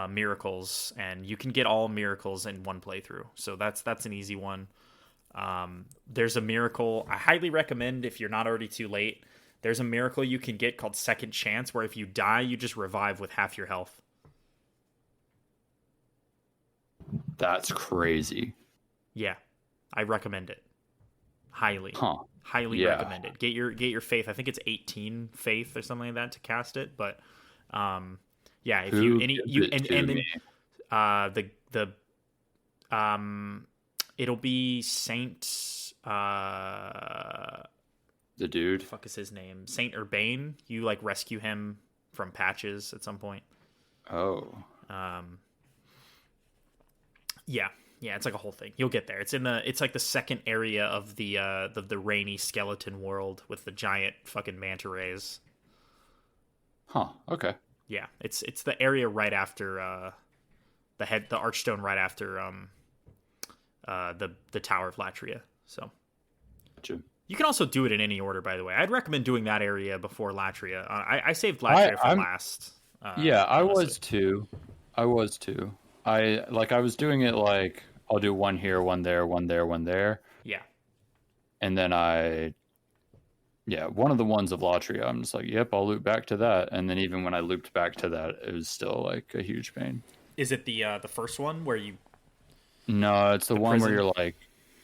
miracles, and you can get all miracles in one playthrough, so that's an easy one. There's a miracle I highly recommend if you're not already too late. There's a miracle you can get called Second Chance, where if you die, you just revive with half your health. That's crazy. Yeah, I recommend it highly. Highly recommend it. Get your faith. I think it's 18 faith or something like that to cast it. But yeah, if Who it'll be Saint. The dude. What the fuck is his name? Saint Urbane. You like rescue him from patches at some point. Oh. Yeah, it's like a whole thing. You'll get there. It's like the second area of the rainy skeleton world with the giant fucking manta rays. Huh. Okay. Yeah, it's the area right after the Archstone, right after the Tower of Latria. So. Gotcha. You can also do it in any order, by the way. I'd recommend doing that area before Latria. I saved Latria for last. I was too. I was doing it like I'll do one here, one there, one there, one there. Yeah. And then one of the ones of Latria, I'm just like, yep, I'll loop back to that. And then even when I looped back to that, it was still like a huge pain. Is it the first one where you? No, it's the one prison? Where you're like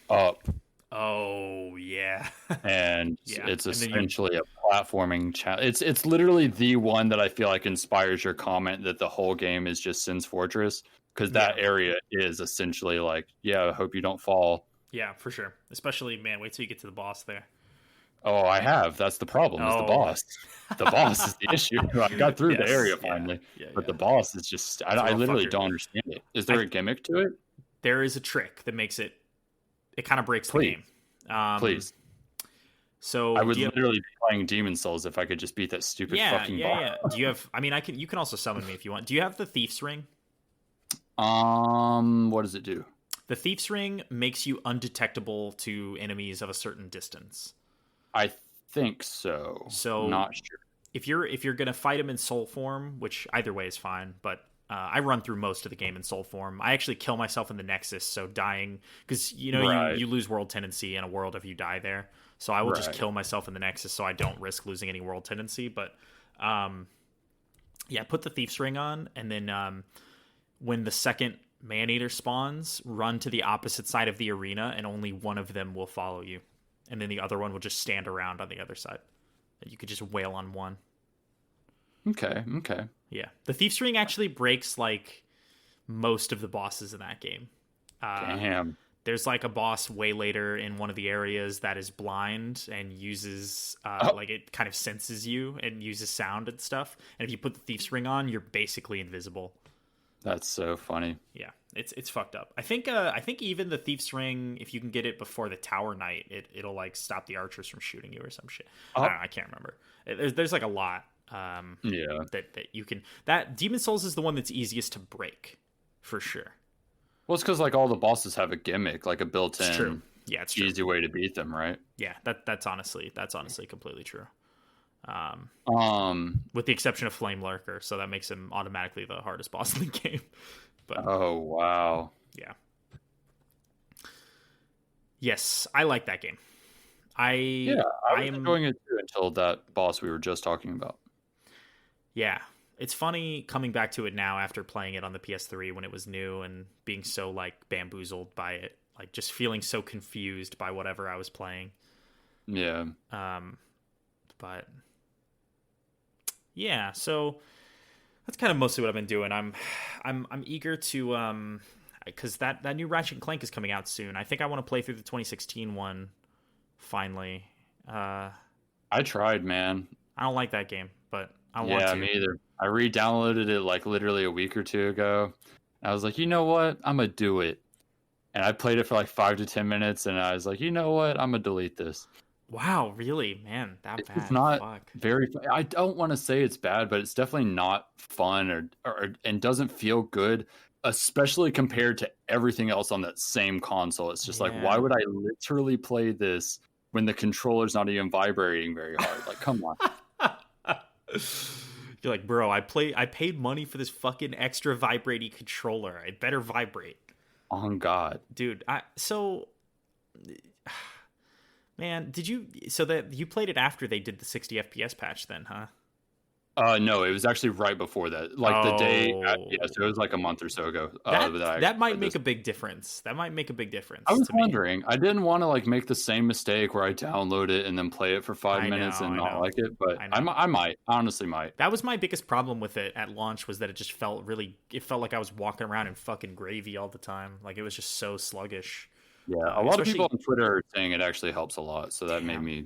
up. Oh yeah. And it's essentially a platforming challenge. It's literally the one that I feel like inspires your comment that the whole game is just Sin's Fortress, because that area is essentially like, I hope you don't fall. Yeah, for sure. Especially, man, wait till you get to the boss there. Oh, I have. That's the problem. Is the boss. The boss is the issue. I got through the area finally, but the boss is just. I literally don't understand it. Is there a gimmick to it? There is a trick that makes it. It kind of breaks the game. Please. So I would literally be playing Demon Souls if I could just beat that stupid fucking boss. Yeah. Do you have? I mean, you can also summon me if you want. Do you have the Thief's Ring? What does it do? The Thief's Ring makes you undetectable to enemies of a certain distance. I think so. So not sure. If you're gonna fight him in soul form, which either way is fine, but I run through most of the game in soul form. I actually kill myself in the Nexus, so dying because Right. you lose world tendency in a world if you die there. So I will just Right. kill myself in the Nexus, so I don't risk losing any world tendency. But yeah, put the Thief's Ring on, and then when the second Man-Eater spawns, run to the opposite side of the arena, and only one of them will follow you, and then the other one will just stand around on the other side. You could just wail on one. Okay. Okay. Yeah, the Thief's Ring actually breaks like most of the bosses in that game. Damn. There's like a boss way later in one of the areas that is blind and uses like it kind of senses you and uses sound and stuff. And if you put the Thief's Ring on, you're basically invisible. That's so funny. Yeah, it's fucked up. I think even the Thief's Ring, if you can get it before the Tower Knight, it'll like stop the archers from shooting you or some shit. I don't know, I can't remember. There's like a lot. Yeah. That you can. That Demon Souls is the one that's easiest to break, for sure. Well, it's because like all the bosses have a gimmick, like a built-in, it's true. Yeah, it's easy way to beat them, right? Yeah, that's honestly completely true. Um. With the exception of Flame Lurker, so that makes him automatically the hardest boss in the game. But Oh wow. yeah. Yes, I like that game. I was enjoying it too until that boss we were just talking about. Yeah, it's funny coming back to it now after playing it on the PS3 when it was new and being so like bamboozled by it, like just feeling so confused by whatever I was playing. Yeah. But yeah, so that's kind of mostly what I've been doing. I'm eager to because that new Ratchet and Clank is coming out soon. I think I want to play through the 2016 one finally. I tried, man. I don't like that game, but I want to. Yeah, me either. I re-downloaded it like literally a week or two ago. I was like, you know what? I'm gonna do it. And I played it for like 5 to 10 minutes, and I was like, you know what? I'm gonna delete this. Wow, really, man, that bad? It's not Fuck. very. I don't want to say it's bad, but it's definitely not fun or and doesn't feel good, especially compared to everything else on that same console. It's just like, why would I literally play this when the controller's not even vibrating very hard? Like, come on. You're like, bro, I paid money for this fucking extra vibrating controller. It better vibrate. On God, dude. Man, that you played it after they did the 60 FPS patch then, huh? No, it was actually right before that. Like the day, so it was like a month or so ago. That might make a big difference. That might make a big difference. I was wondering. I didn't want to like make the same mistake where I download it and then play it for 5 minutes and not like it. But I might, honestly might. That was my biggest problem with it at launch, was that it just felt like I was walking around in fucking gravy all the time. Like it was just so sluggish. Yeah, a lot of people on Twitter are saying it actually helps a lot. So that made me.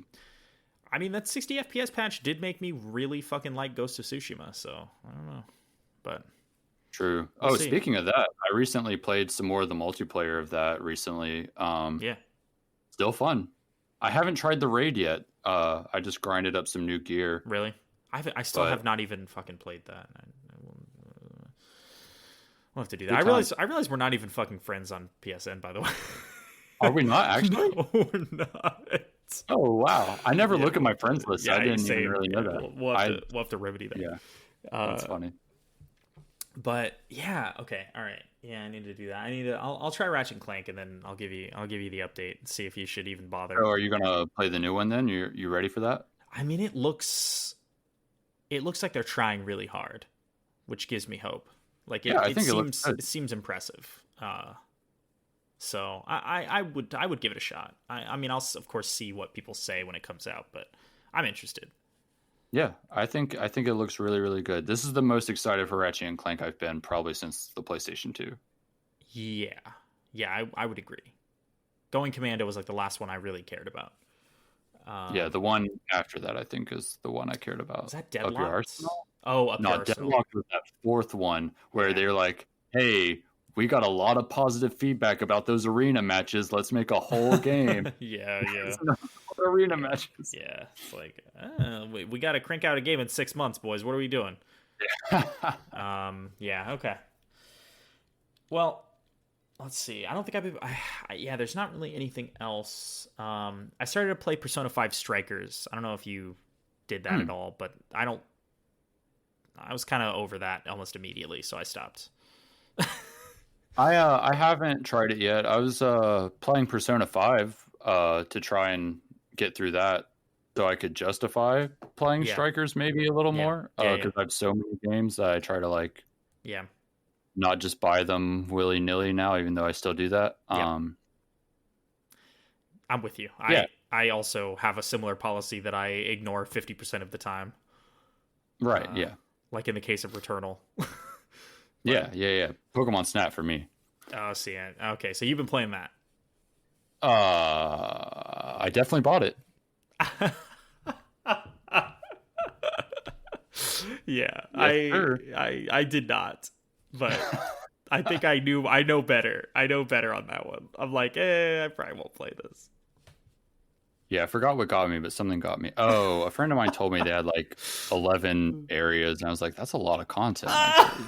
I mean, that 60 FPS patch did make me really fucking like Ghost of Tsushima, so I don't know. But true. We'll see. Speaking of that, I recently played some more of the multiplayer of that recently. Yeah. Still fun. I haven't tried the raid yet. I just grinded up some new gear. Really? I still have not even fucking played that. We'll have to do that. I realize we're not even fucking friends on PSN, by the way. Are we not actually? No, we're not. Oh wow! I never look at my friends list. I didn't even really know that. We'll have to remedy that. Yeah, that's funny. But yeah, okay, all right. Yeah, I need to do that. I'll try Ratchet and Clank, and then I'll give you the update and see if you should even bother. Oh, are you gonna play the new one then? You ready for that? I mean, it looks like they're trying really hard, which gives me hope. Like it seems impressive. So I would give it a shot. I mean, I'll of course see what people say when it comes out, but I'm interested. Yeah, I think it looks really, really good. This is the most excited for Ratchet and Clank I've been probably since the PlayStation 2. Yeah, I would agree. Going Commando was like the last one I really cared about. Yeah, the one after that I think is the one I cared about. Is that Deadlocked? Up Your Arsenal? Oh, Up Your Arsenal. Deadlocked was that fourth one where they're like, hey, we got a lot of positive feedback about those arena matches. Let's make a whole game. yeah. Arena matches. Yeah. It's like, we got to crank out a game in 6 months, boys. What are we doing? Yeah. Okay. Well, let's see. I don't think there's not really anything else. I started to play Persona 5 Strikers. I don't know if you did that at all, but kind of over that almost immediately, so I stopped. I haven't tried it yet. I was playing Persona 5 to try and get through that so I could justify playing Strikers maybe a little more because I have so many games that I try to like not just buy them willy-nilly now, even though I still do that. I'm with you. I also have a similar policy that I ignore 50% of the time. Right, like in the case of Returnal. Yeah. Pokemon Snap for me. Oh, see. Okay, so you've been playing that. I definitely bought it. Yeah, I did not, but I think I know better. I know better on that one. I'm like, I probably won't play this. Yeah, I forgot what got me, but something got me. Oh, a friend of mine told me they had like 11 areas, and I was like, that's a lot of content, actually.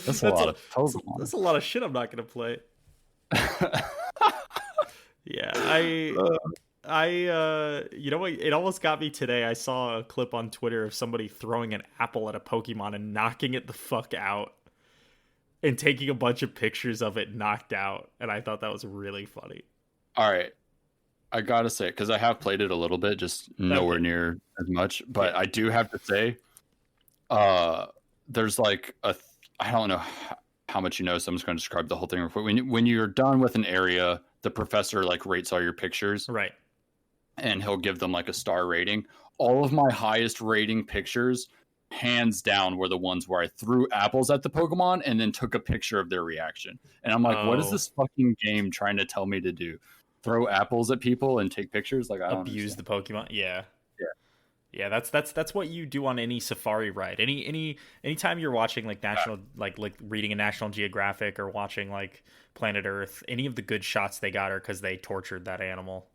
That's a lot of Pokemon. That's a lot of shit I'm not going to play. Yeah, you know what? It almost got me today. I saw a clip on Twitter of somebody throwing an apple at a Pokemon and knocking it the fuck out and taking a bunch of pictures of it knocked out. And I thought that was really funny. All right. I gotta say, because I have played it a little bit, just nowhere near as much. But I do have to say, there's like I don't know how much you know, so I'm just going to describe the whole thing. When you're done with an area, the professor like rates all your pictures, right? And he'll give them like a star rating. All of my highest rating pictures, hands down, were the ones where I threw apples at the Pokemon and then took a picture of their reaction. And I'm like, what is this fucking game trying to tell me to do? Throw apples at people and take pictures? Like, I don't abuse the Pokemon. Yeah, that's what you do on any safari ride. Anytime you're watching like national like reading a National Geographic or watching like Planet Earth, any of the good shots they got are because they tortured that animal.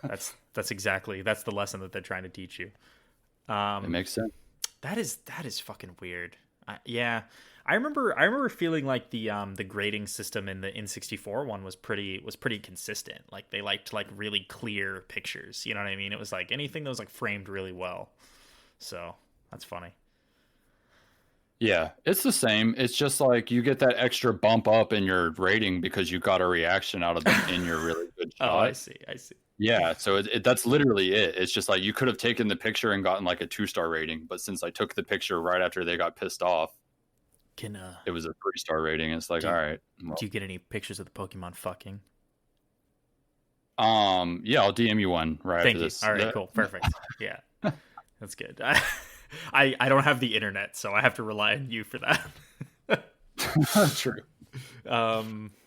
That's the lesson that they're trying to teach you. It makes sense. That is fucking weird. I remember feeling like the grading system in the N64 one was pretty consistent. Like they liked like really clear pictures. You know what I mean? It was like anything that was like framed really well. So that's funny. Yeah, it's the same. It's just like you get that extra bump up in your rating because you got a reaction out of them in your really good shot. Oh, I see. Yeah, so that's literally it. It's just like you could have taken the picture and gotten like a 2-star rating, but since I took the picture right after they got pissed off, it was a 3-star rating. It's like, all right. Well, do you get any pictures of the Pokemon fucking? Yeah, I'll DM you one right after this. All right, cool, perfect. Yeah, that's good. I don't have the internet, so I have to rely on you for that. True.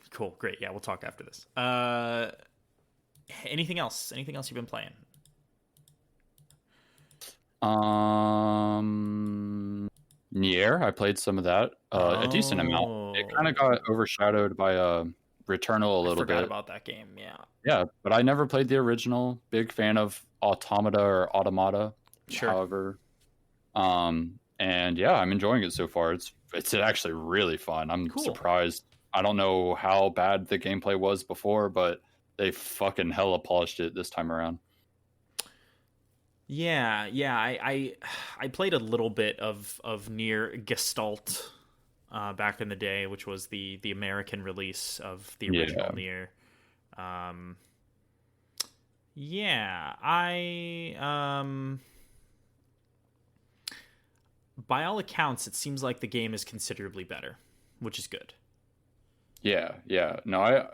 Cool, great. Yeah, we'll talk after this. Anything else? Anything else you've been playing? Nier, I played some of that. A decent amount. It kind of got overshadowed by Returnal a little bit. I forgot about that game. Yeah, but I never played the original. Big fan of Automata or Automata. Sure. However, and yeah, I'm enjoying it so far. It's actually really fun. I'm surprised. I don't know how bad the gameplay was before, but they fucking hella polished it this time around. Yeah. I played a little bit of Nier Gestalt back in the day, which was the American release of the original Nier. By all accounts, it seems like the game is considerably better, which is good. Yeah. No,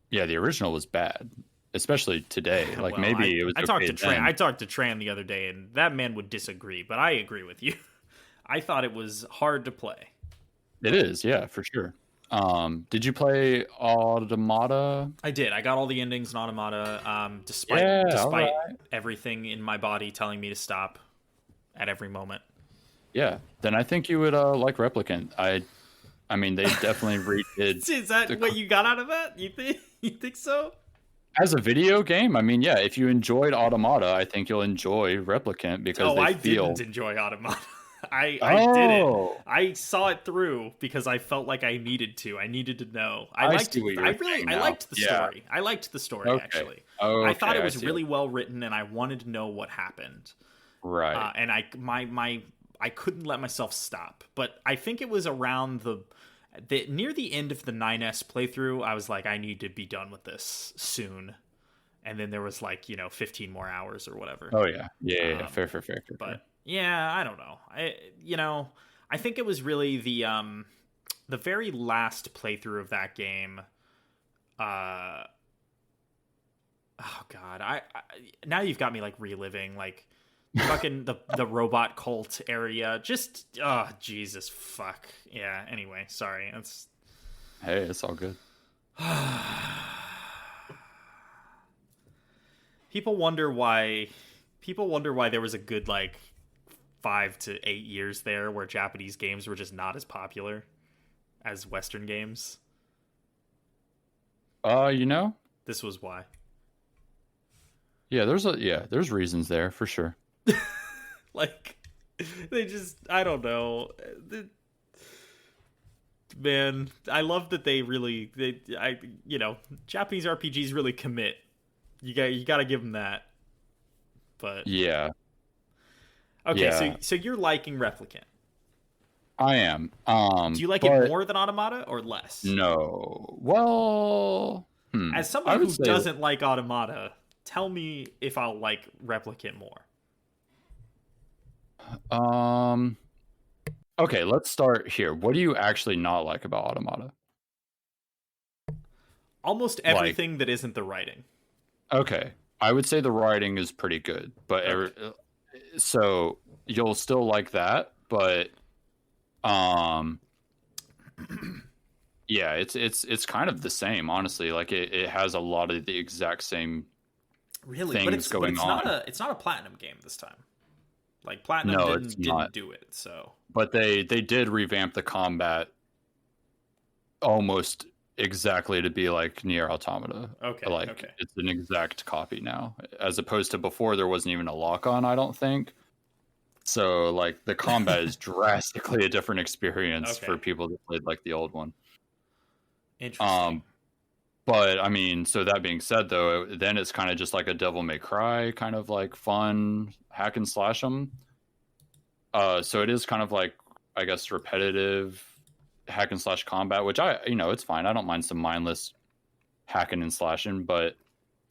the original was bad, especially today. Like well, maybe it was. I talked to Tran the other day, and that man would disagree, but I agree with you. I thought it was hard to play. It is, yeah, for sure. Did you play Automata? I did. I got all the endings in Automata, despite everything in my body telling me to stop at every moment. Yeah, then I think you would like Replicant. I mean, they definitely redid. Is that what you got out of that? You think so? As a video game, I mean, yeah. If you enjoyed Automata, I think you'll enjoy Replicant because I didn't enjoy Automata. I didn't. I saw it through because I felt like I needed to. I needed to know. I liked the story. I liked the story actually. I thought it was really well written, and I wanted to know what happened. Right. And my I couldn't let myself stop. But I think it was around the near the end of the 9S playthrough, I was like, I need to be done with this soon. And then there was like 15 more hours or whatever. Oh yeah. Fair. But yeah, I don't know. I think it was really the very last playthrough of that game. Oh God, I now you've got me like reliving like fucking the robot cult area. Just Jesus fuck yeah. Anyway, sorry. Hey, it's all good. People wonder why there was a good like 5 to 8 years there where Japanese games were just not as popular as Western games. This was why. Yeah, there's reasons there for sure. Like, they just, I don't know. Man, I love that Japanese RPGs really commit. You got to give them that. But yeah. Okay, yeah. so you're liking Replicant. I am. Do you like it more than Automata or less? No. Well, as somebody who doesn't like Automata, tell me if I'll like Replicant more. Okay, let's start here. What do you actually not like about Automata? Almost everything that isn't the writing. Okay, I would say the writing is pretty good, but so you'll still like that, but yeah, it's kind of the same, honestly. Like it has a lot of the exact same things going on. It's not a Platinum game this time. Like Platinum didn't do it, so. But they did revamp the combat almost exactly to be like Nier Automata. Okay. It's an exact copy now, as opposed to before there wasn't even a lock on, I don't think. So like the combat is drastically a different experience for people that played like the old one. Interesting. But I mean, so that being said, though, then it's kind of just like a Devil May Cry kind of like fun hack and slash 'em. So it is kind of like, I guess, repetitive hack and slash combat, which it's fine. I don't mind some mindless hacking and slashing, but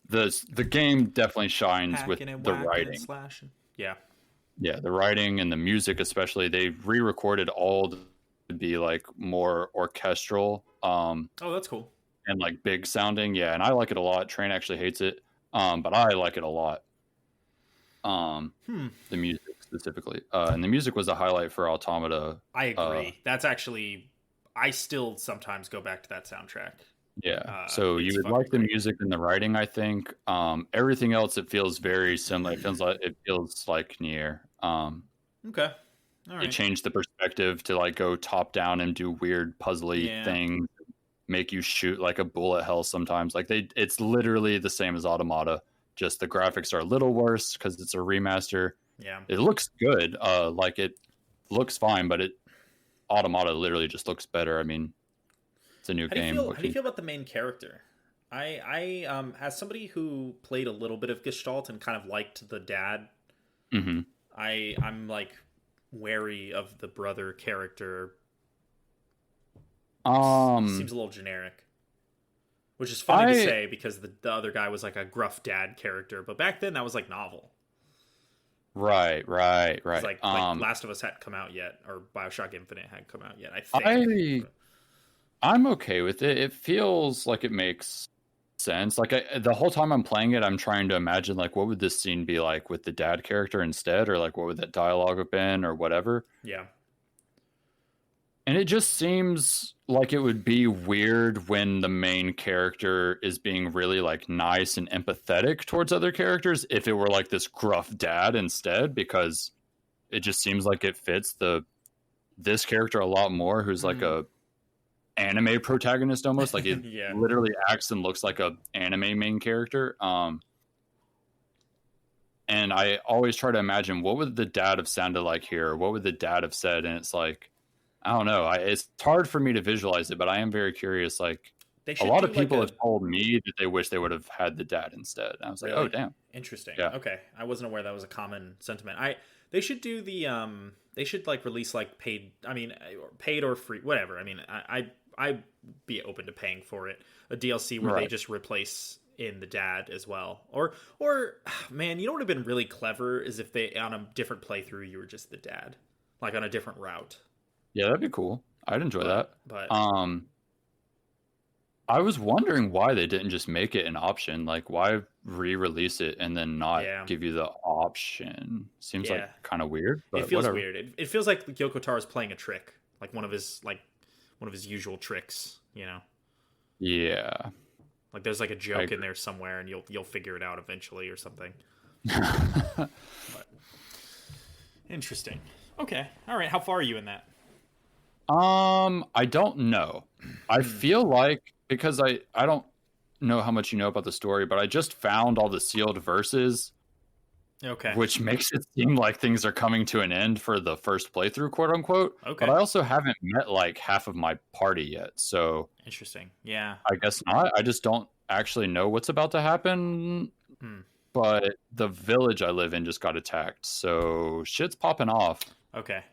the game definitely shines with the writing. Yeah, the writing and the music, especially. They re-recorded all to be like more orchestral. Oh, that's cool. And like big sounding, yeah, and I like it a lot. Train actually hates it, but I like it a lot. The music specifically, and the music was a highlight for Automata. I agree. That's actually, I still sometimes go back to that soundtrack. Yeah, so you would like the music and the writing, I think. Everything else, it feels very similar. It feels like Nier. Okay. All right. They changed the perspective to like go top down and do weird puzzly things, make you shoot like a bullet hell sometimes. Like it's literally the same as Automata. Just the graphics are a little worse because it's a remaster. Yeah, it looks good. Like it looks fine, but Automata literally just looks better. I mean, it's a new game. How do you feel about the main character? I as somebody who played a little bit of Gestalt and kind of liked the dad, I'm like wary of the brother character. Seems a little generic, which is funny to say because the other guy was like a gruff dad character, but back then that was like novel. Right. It's like Last of Us hadn't come out yet, or BioShock Infinite hadn't come out yet. I think I'm okay with it. It feels like it makes sense. Like the whole time I'm playing it, I'm trying to imagine like what would this scene be like with the dad character instead, or like what would that dialogue have been, or whatever. Yeah. And it just seems like it would be weird when the main character is being really like nice and empathetic towards other characters if it were like this gruff dad instead, because it just seems like it fits this character a lot more, who's like a anime protagonist almost. Like it literally acts and looks like a anime main character. And I always try to imagine what would the dad have sounded like here, or what would the dad have said, and it's like, I don't know. It's hard for me to visualize it, but I am very curious. Like a lot of people have told me that they wish they would have had the dad instead. And I was like, oh, damn. Interesting. Yeah. Okay. I wasn't aware that was a common sentiment. They should do the they should like release like paid. I mean, paid or free, whatever. I mean, I'd be open to paying for it. A DLC where they just replace in the dad as well. Or man, you know what would have been really clever is if they on a different playthrough you were just the dad, like on a different route. Yeah, that'd be cool. I'd enjoy that. But I was wondering why they didn't just make it an option. Like, why re-release it and then not give you the option? Seems like kind of weird. But it feels whatever. weird. It feels like Yoko Taro is playing a trick, like one of his usual tricks. You know? Yeah. Like there's like a joke in there somewhere, and you'll figure it out eventually or something. But, interesting. Okay. All right. How far are you in that? I don't know. I feel like, because I don't know how much you know about the story, but I just found all the sealed verses. Okay. Which makes it seem like things are coming to an end for the first playthrough, quote unquote. Okay. But I also haven't met like half of my party yet. So interesting. Yeah. I guess not. I just don't actually know what's about to happen. But the village I live in just got attacked. So shit's popping off. Okay.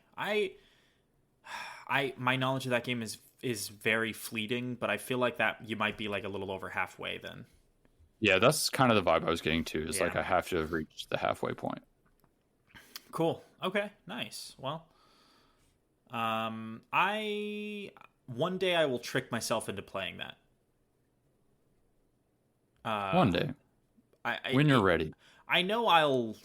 My knowledge of that game is very fleeting, but I feel like that you might be like a little over halfway then. Yeah, that's kind of the vibe I was getting to. Is like I have to have reached the halfway point. Cool. Okay. Nice. Well, one day I will trick myself into playing that. One day, when you're ready. I know I'll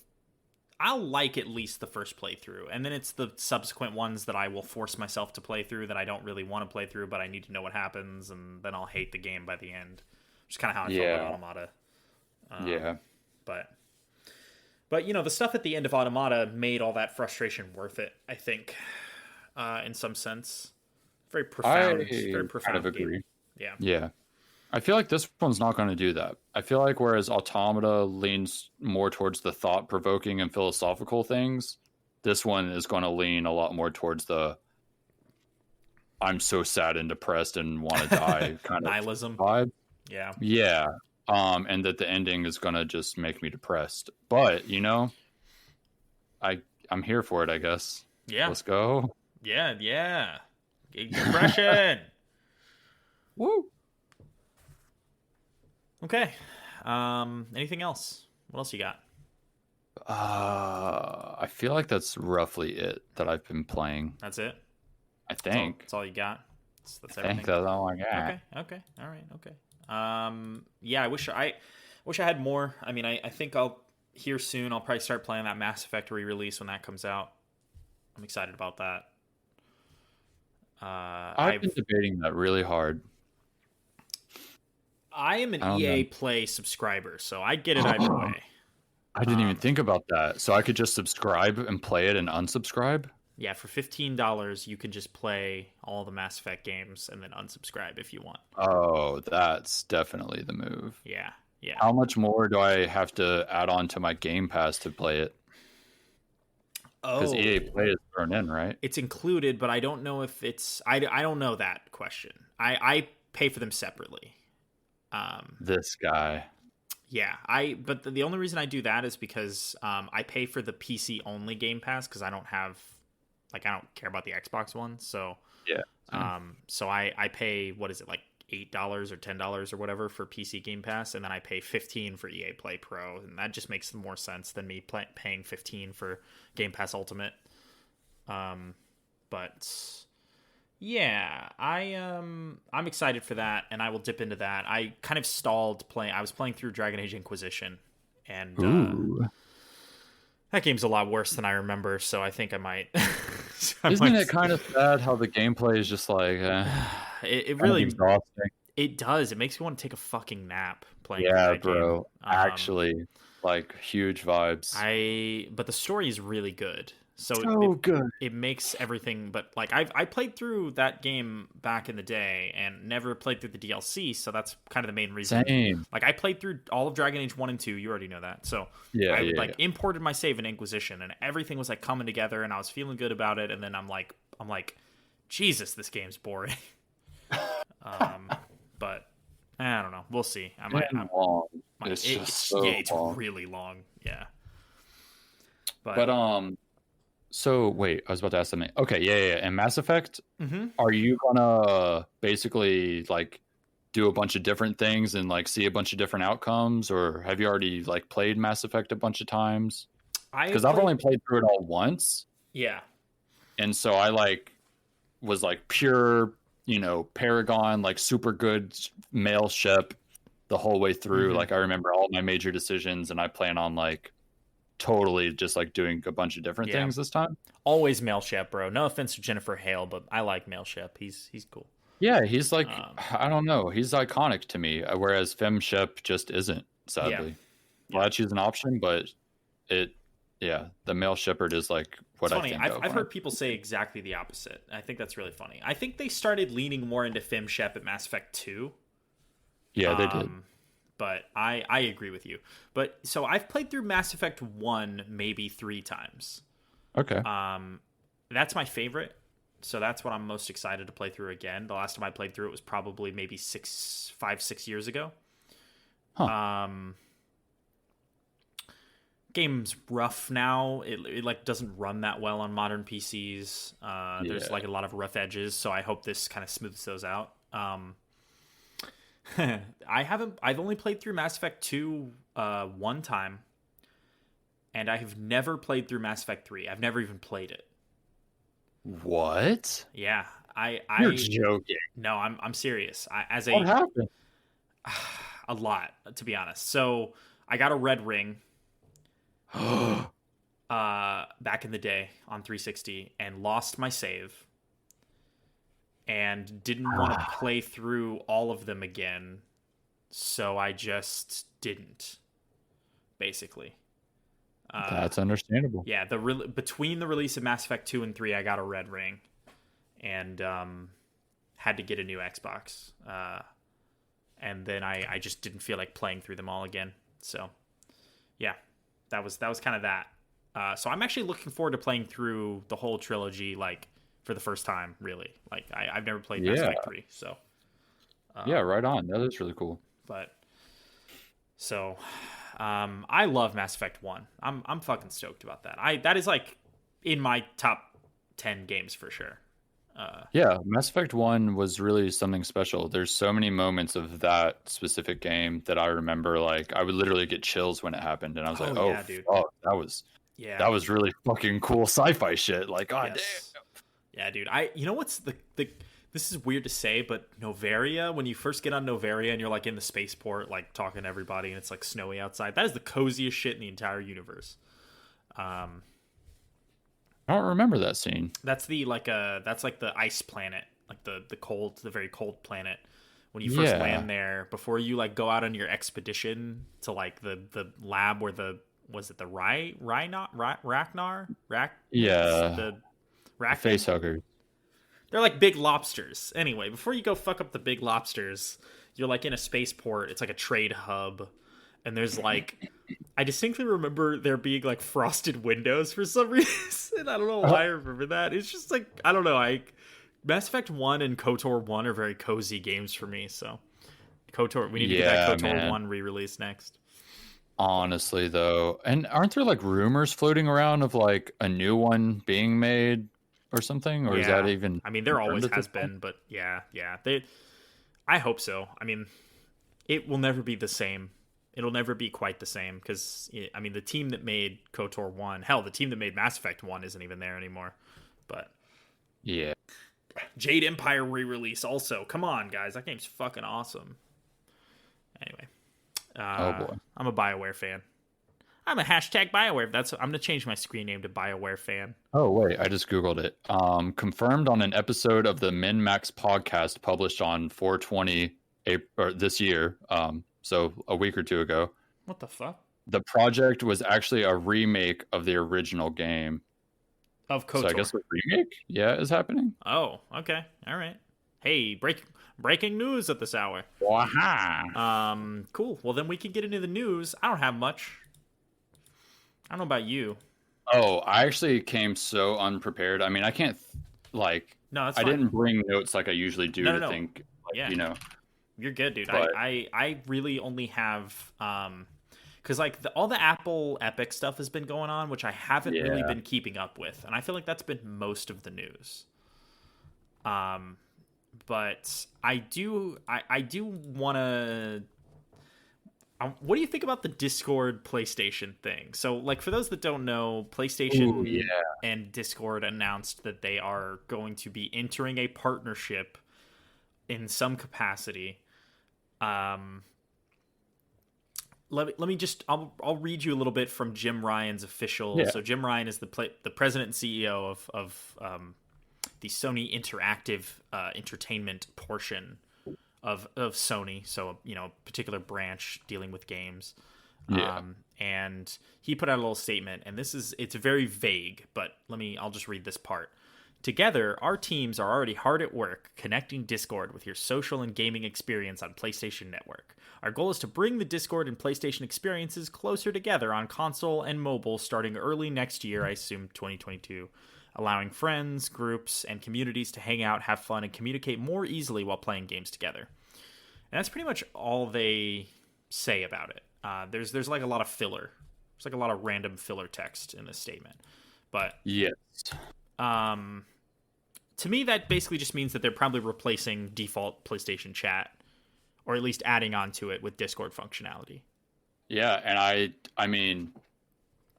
like at least the first playthrough, and then it's the subsequent ones that I will force myself to play through that I don't really want to play through, but I need to know what happens, and then I'll hate the game by the end. Which is kind of how I felt with Automata. But you know, the stuff at the end of Automata made all that frustration worth it, I think, in some sense. Very profound. Very profound. Kind of agree. Game. Yeah. I feel like this one's not going to do that. I feel like whereas Automata leans more towards the thought-provoking and philosophical things, this one is going to lean a lot more towards the I'm so sad and depressed and want to die kind of nihilism vibe. Yeah. Yeah. And that the ending is going to just make me depressed. But, you know, I'm here for it, I guess. Yeah. Let's go. Yeah. Depression. Woo. Okay. Anything else? What else you got? I feel like that's roughly it that I've been playing. That's it? I think. That's all you got? That's I think that's all I got. Okay. All right. Okay. Yeah, I wish I had more. I mean, I think I'll here soon. I'll probably start playing that Mass Effect re-release when that comes out. I'm excited about that. I've been debating that really hard. I am an EA Play subscriber, so I get it either way. I didn't even think about that. So I could just subscribe and play it and unsubscribe? Yeah, for $15, you can just play all the Mass Effect games and then unsubscribe if you want. Oh, that's definitely the move. Yeah. How much more do I have to add on to my Game Pass to play it? Because EA Play is thrown in, right? It's included, but I don't know if it's... I don't know that question. I pay for them separately. This guy. Yeah, but the only reason I do that is because I pay for the PC only Game Pass because I don't care about the Xbox one. So yeah. So I pay, what is it, like $8 or $10 or whatever for PC Game Pass, and then I pay $15 for EA Play Pro, and that just makes more sense than me paying $15 for Game Pass Ultimate. But yeah, I'm excited for that, and I will dip into that. I kind of stalled playing. I was playing through Dragon Age Inquisition, and that game's a lot worse than I remember. So I think I might. Isn't it kind of sad how the gameplay is just like? It really exhausting. It does. It makes me want to take a fucking nap playing. Yeah, that bro. Game. Actually, like huge vibes. But the story is really good. So good. It makes everything, but like I played through that game back in the day and never played through the DLC, so that's kind of the main reason. Same. Like I played through all of Dragon Age 1 and 2, you already know that. So I imported my save in Inquisition, and everything was like coming together, and I was feeling good about it, and then I'm like, Jesus, this game's boring. But I don't know. We'll see. It's long. It's really long. Yeah. But So wait, I was about to ask something. Okay, yeah. And Mass Effect, Mm-hmm. are you gonna basically like do a bunch of different things and like see a bunch of different outcomes, or have you already like played Mass Effect a bunch of times? I Because I've played. only played through it all once, Yeah. and so I like was like pure, Paragon, like super good male ship the whole way through. Mm-hmm. Like I remember all my major decisions, and I plan on like totally just like doing a bunch of different Yeah. things this time. Always male ship, bro. No offense to Jennifer Hale, but I like male ship. He's cool. Yeah, he's like, Um, I don't know, he's iconic to me, whereas femship just isn't, yeah. sadly. Yeah. Glad she's an option, but it, yeah, the male shepherd is like It's what I funny. think of I've when I. heard people say exactly the opposite. I think that's really funny. I think they started leaning more into fem shep at Mass Effect 2. Yeah, they did. But I agree with you. But so I've played through Mass Effect 1 maybe 3 times. Okay. That's my favorite. So that's what I'm most excited to play through again. The last time I played through it was probably maybe 6 years ago. Huh. Game's rough now. It like doesn't run that well on modern PCs. There's like a lot of rough edges, so I hope this kind of smooths those out. I've only played through Mass Effect 2 one time, and I have never played through Mass Effect 3. I've never even played it. What? Yeah, You're joking. no, I'm serious. What happened? A lot, to be honest. So I got a red ring back in the day on 360 and lost my save and didn't want to play through all of them again, so I just didn't, basically. That's understandable. Yeah, between the release of Mass Effect 2 and 3, I got a red ring and had to get a new Xbox. And then I just didn't feel like playing through them all again. So, yeah, that was kind of that. So I'm actually looking forward to playing through the whole trilogy, like, for the first time, really. Like, I've never played Mass Effect 3, so. Yeah, right on. That is really cool. But, so, I love Mass Effect 1. I'm fucking stoked about that. That is, like, in my top 10 games for sure. Yeah, Mass Effect 1 was really something special. There's so many moments of that specific game that I remember, like, I would literally get chills when it happened, and I was like, oh, yeah, dude. fuck, that was really fucking cool sci-fi shit. Like, god yes. Damn. Yeah, dude. You know what's the this is weird to say, but Novaria, when you first get on Novaria and you're like in the spaceport, like talking to everybody and it's like snowy outside, that is the coziest shit in the entire universe. I don't remember that scene. That's that's like the ice planet, like the very cold planet. When you first land there, before you like go out on your expedition to like the lab where was it the Ragnar? The face huggers. They're like big lobsters. Anyway, before you go fuck up the big lobsters, you're like in a spaceport. It's like a trade hub. And there's like, I distinctly remember there being like frosted windows for some reason. I don't know why I remember that. It's just like, I don't know. Mass Effect 1 and KOTOR 1 are very cozy games for me. So KOTOR, we need to get that KOTOR 1 re-release next. Honestly, though, and aren't there like rumors floating around of like a new one being made or something? Or is that even? I mean, there always has been, but yeah. I hope so. I mean, it will never be the same. It'll never be quite the same because, I mean, the team that made KOTOR 1, hell, the team that made Mass Effect 1 isn't even there anymore. But yeah, Jade Empire re-release also. Come on, guys, that game's fucking awesome. Anyway. Oh boy, I'm a BioWare fan. I'm a hashtag BioWare. I'm gonna change my screen name to BioWare fan. Oh wait, I just googled it. Confirmed on an episode of the Min Max podcast published on 4/20 April this year. So a week or two ago. What the fuck? The project was actually a remake of the original game. Of KOTOR. So I guess a remake, is happening. Oh, okay, all right. Hey, breaking news at this hour. Wow. Cool. Well, then we can get into the news. I don't have much. I don't know about you. Oh, I actually came so unprepared. I mean, I can't No, that's I fine. didn't bring notes like I usually do to think. Yeah. You know. You're good, dude. But... I really only have because like all the Apple Epic stuff has been going on, which I haven't really Yeah. been keeping up with, and I feel like that's been most of the news. But I do want to. What do you think about the Discord PlayStation thing? So, like, for those that don't know, Ooh, PlayStation yeah. and Discord announced that they are going to be entering a partnership in some capacity. Let me just I'll read you a little bit from Jim Ryan's official. Yeah. So Jim Ryan is the president and CEO of the Sony Interactive Entertainment portion of Sony. So particular branch dealing with games. Yeah. And he put out a little statement, and it's very vague, but I'll just read this part. Together, our teams are already hard at work connecting Discord with your social and gaming experience on PlayStation Network. Our goal is to bring the Discord and PlayStation experiences closer together on console and mobile starting early next year, I assume 2022, allowing friends, groups, and communities to hang out, have fun, and communicate more easily while playing games together. And that's pretty much all they say about it. There's like a lot of filler. There's like a lot of random filler text in this statement. But yes. To me, that basically just means that they're probably replacing default PlayStation chat, or at least adding on to it with Discord functionality. Yeah, and I mean,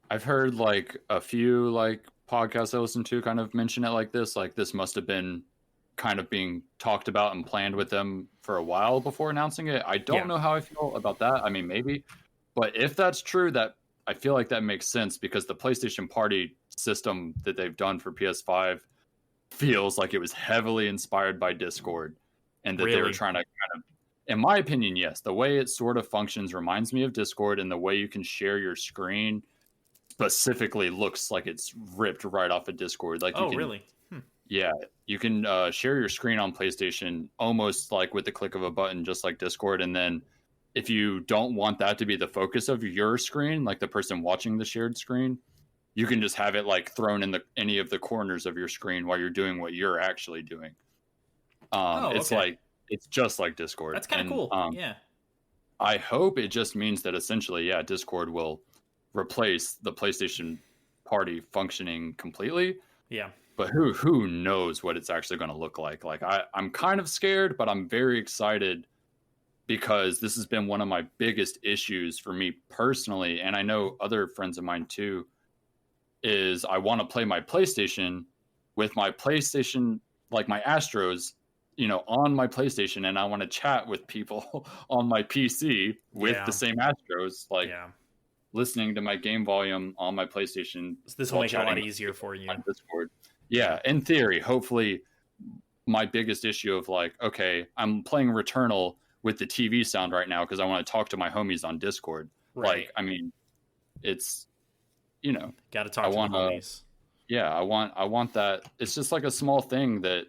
I've heard like a few like podcasts I listen to kind of mention it like this must have been kind of being talked about and planned with them for a while before announcing it. I don't know how I feel about that. I mean, maybe, but if that's true, that I feel like that makes sense because the PlayStation Party system that they've done for PS5 feels like it was heavily inspired by Discord, and that they were trying to kind of, in my opinion, yes, the way it sort of functions reminds me of Discord, and the way you can share your screen specifically looks like it's ripped right off of Discord. Like, really? Yeah, you can share your screen on PlayStation almost like with the click of a button, just like Discord. And then if you don't want that to be the focus of your screen, like the person watching the shared screen, you can just have it like thrown in any of the corners of your screen while you're doing what you're actually doing. It's like, it's just like Discord. That's kind of cool. Yeah. I hope it just means that essentially, yeah, Discord will replace the PlayStation Party functioning completely. Yeah. But who knows what it's actually going to look like? Like I'm kind of scared, but I'm very excited because this has been one of my biggest issues for me personally, and I know other friends of mine too, is I want to play my PlayStation with my PlayStation, like my Astros, on my PlayStation, and I want to chat with people on my PC with the same Astros, listening to my game volume on my PlayStation. So this will make it a lot easier for you. On Discord. Yeah, in theory, hopefully my biggest issue of like, okay, I'm playing Returnal with the TV sound right now because I want to talk to my homies on Discord. Right. Like, I mean, it's, got to talk to the homies. Yeah, I want that. It's just like a small thing that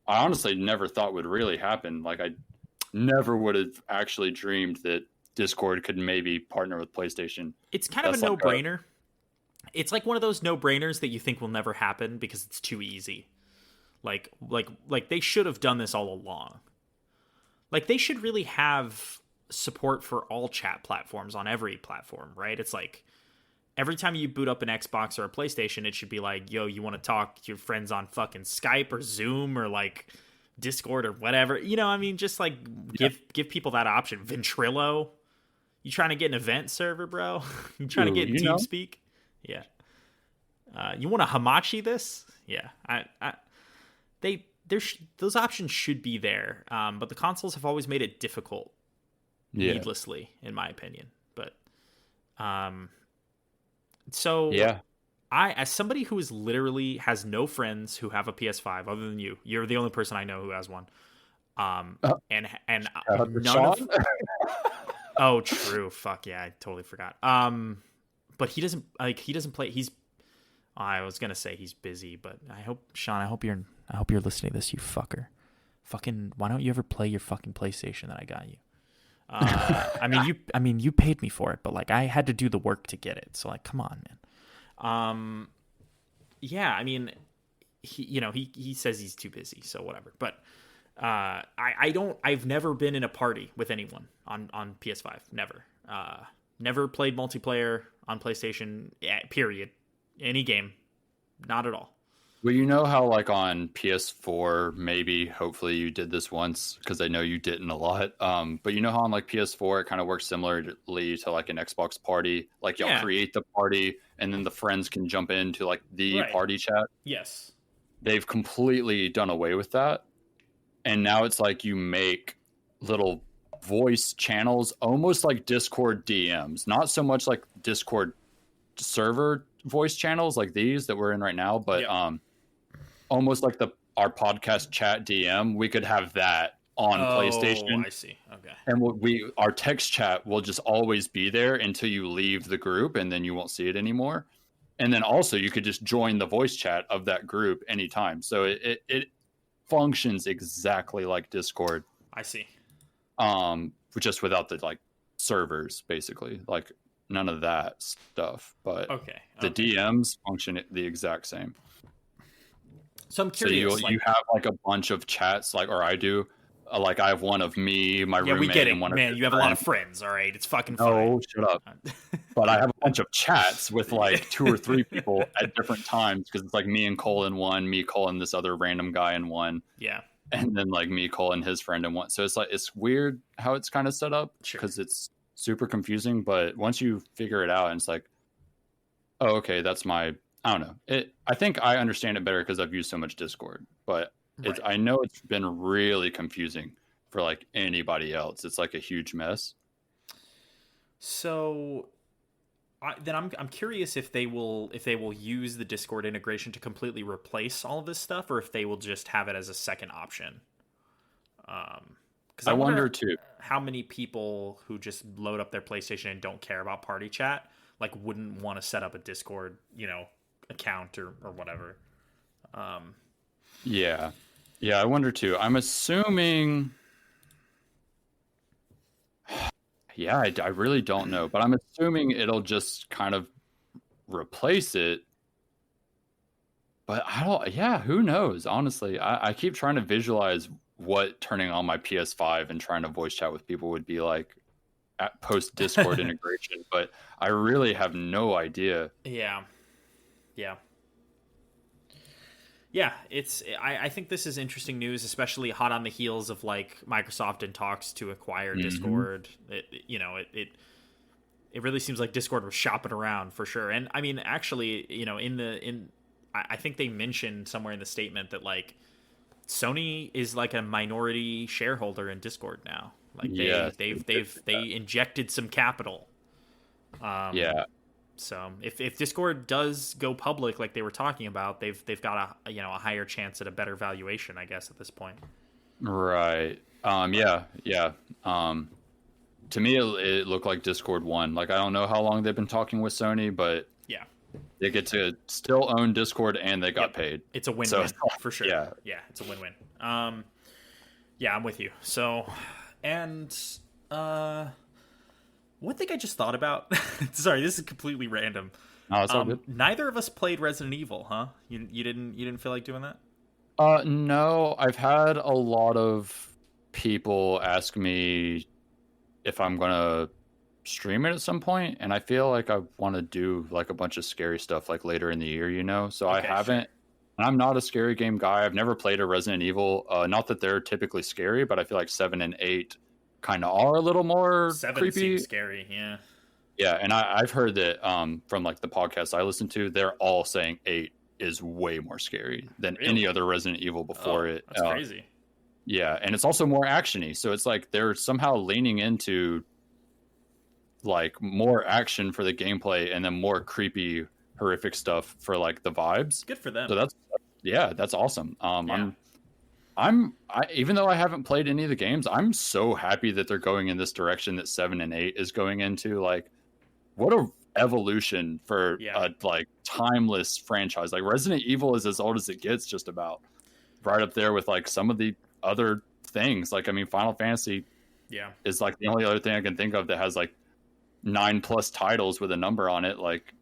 I honestly never thought would really happen. Like, I never would have actually dreamed that Discord could maybe partner with PlayStation. It's kind of a no-brainer. It's like one of those no-brainers that you think will never happen because it's too easy. Like they should have done this all along. Like, they should really have support for all chat platforms on every platform, right? It's like every time you boot up an Xbox or a PlayStation, it should be like, yo, you want to talk to your friends on fucking Skype or Zoom or like Discord or whatever. I mean, just like give people that option. Ventrilo. You trying to get an event server, bro? You trying to get TeamSpeak? Yeah. You want to Hamachi this? Yeah. Those options should be there. But the consoles have always made it difficult, needlessly, in my opinion. But so yeah, I, as somebody who is literally has no friends who have a PS5 other than you're the only person I know who has one. And none of oh, true. Fuck yeah, I totally forgot. But he doesn't play. I was gonna say he's busy, but I hope Sean. I hope you're listening to this, you fucker. Fucking, why don't you ever play your fucking PlayStation that I got you? I mean, you paid me for it, but like I had to do the work to get it. So like, come on, man. Yeah. I mean, he says he's too busy, so whatever. But I've never been in a party with anyone on PS5. Never. Never played multiplayer on PlayStation. Yeah, period. Any game, not at all. Well, you know how like on PS4, maybe hopefully you did this once because I know you didn't a lot. But you know how on like PS4 it kind of works similarly to like an Xbox party. Like y'all create the party and then the friends can jump into like the party chat. Yes. They've completely done away with that. And now it's like you make little voice channels, almost like Discord DMs, not so much like Discord server voice channels like these that we're in right now, but almost like our podcast chat DM. We could have that on PlayStation. I see. Okay. And our text chat will just always be there until you leave the group, and then you won't see it anymore. And then also you could just join the voice chat of that group anytime. So it functions exactly like Discord. I see. Just without the like servers, basically, like none of that stuff. But the DMs function the exact same. So I'm curious. So you have like a bunch of chats, like, or I do. Like I have one of me, my roommate, we get it, and one man. of you have a lot of friends. All right, it's fucking fine. No, shut up. But I have a bunch of chats with like 2 or 3 people at different times because it's like me and Cole in one, me, Cole, and this other random guy in one. Yeah. And then like me, Cole, and his friend in one. So it's like it's weird how it's kind of set up because it's super confusing. But once you figure it out, and it's like, oh, okay, that's my. I don't know. I think I understand it better because I've used so much Discord, but I know it's been really confusing for like anybody else. It's like a huge mess. So I'm curious if they will use the Discord integration to completely replace all of this stuff, or if they will just have it as a second option. Because I wonder too how many people who just load up their PlayStation and don't care about party chat like wouldn't want to set up a Discord, account or whatever. Yeah, I wonder too. I'm assuming. Yeah, I really don't know, but I'm assuming it'll just kind of replace it. But I don't. Yeah, who knows? Honestly, I keep trying to visualize what turning on my PS5 and trying to voice chat with people would be like at post Discord integration, but I really have no idea. Yeah. I think this is interesting news, especially hot on the heels of like Microsoft in talks to acquire Discord. It really seems like Discord was shopping around for sure. And I mean, actually, I think they mentioned somewhere in the statement that like Sony is like a minority shareholder in Discord now. Like they injected some capital. So if Discord does go public, like they were talking about, they've got a higher chance at a better valuation, I guess, at this point. Right. Yeah. To me, it looked like Discord won. Like I don't know how long they've been talking with Sony, but yeah, they get to still own Discord and they got paid. It's a win-win for sure. Yeah, it's a win-win. Yeah, I'm with you. So, and one thing I just thought about. Sorry, this is completely random. No, it's all good. Neither of us played Resident Evil, huh? You didn't feel like doing that? No. I've had a lot of people ask me if I'm gonna stream it at some point, and I feel like I want to do like a bunch of scary stuff like later in the year, So I haven't. Sure. I'm not a scary game guy. I've never played a Resident Evil. Not that they're typically scary, but I feel like 7 and 8 kind of are a little more 7 creepy. Seems scary, yeah. And I've heard that from like the podcast I listen to, they're all saying 8 is way more scary than any other Resident Evil before it. That's crazy. Yeah, and it's also more actiony, so it's like they're somehow leaning into like more action for the gameplay and then more creepy, horrific stuff for like the vibes. Good for them. So that's awesome. I'm even though I haven't played any of the games, I'm so happy that they're going in this direction that 7 and 8 is going into. Like, what a evolution for a like timeless franchise. Like Resident Evil is as old as it gets, just about, right up there with like some of the other things. Like, I mean, Final Fantasy is like the only other thing I can think of that has like 9+ titles with a number on it, like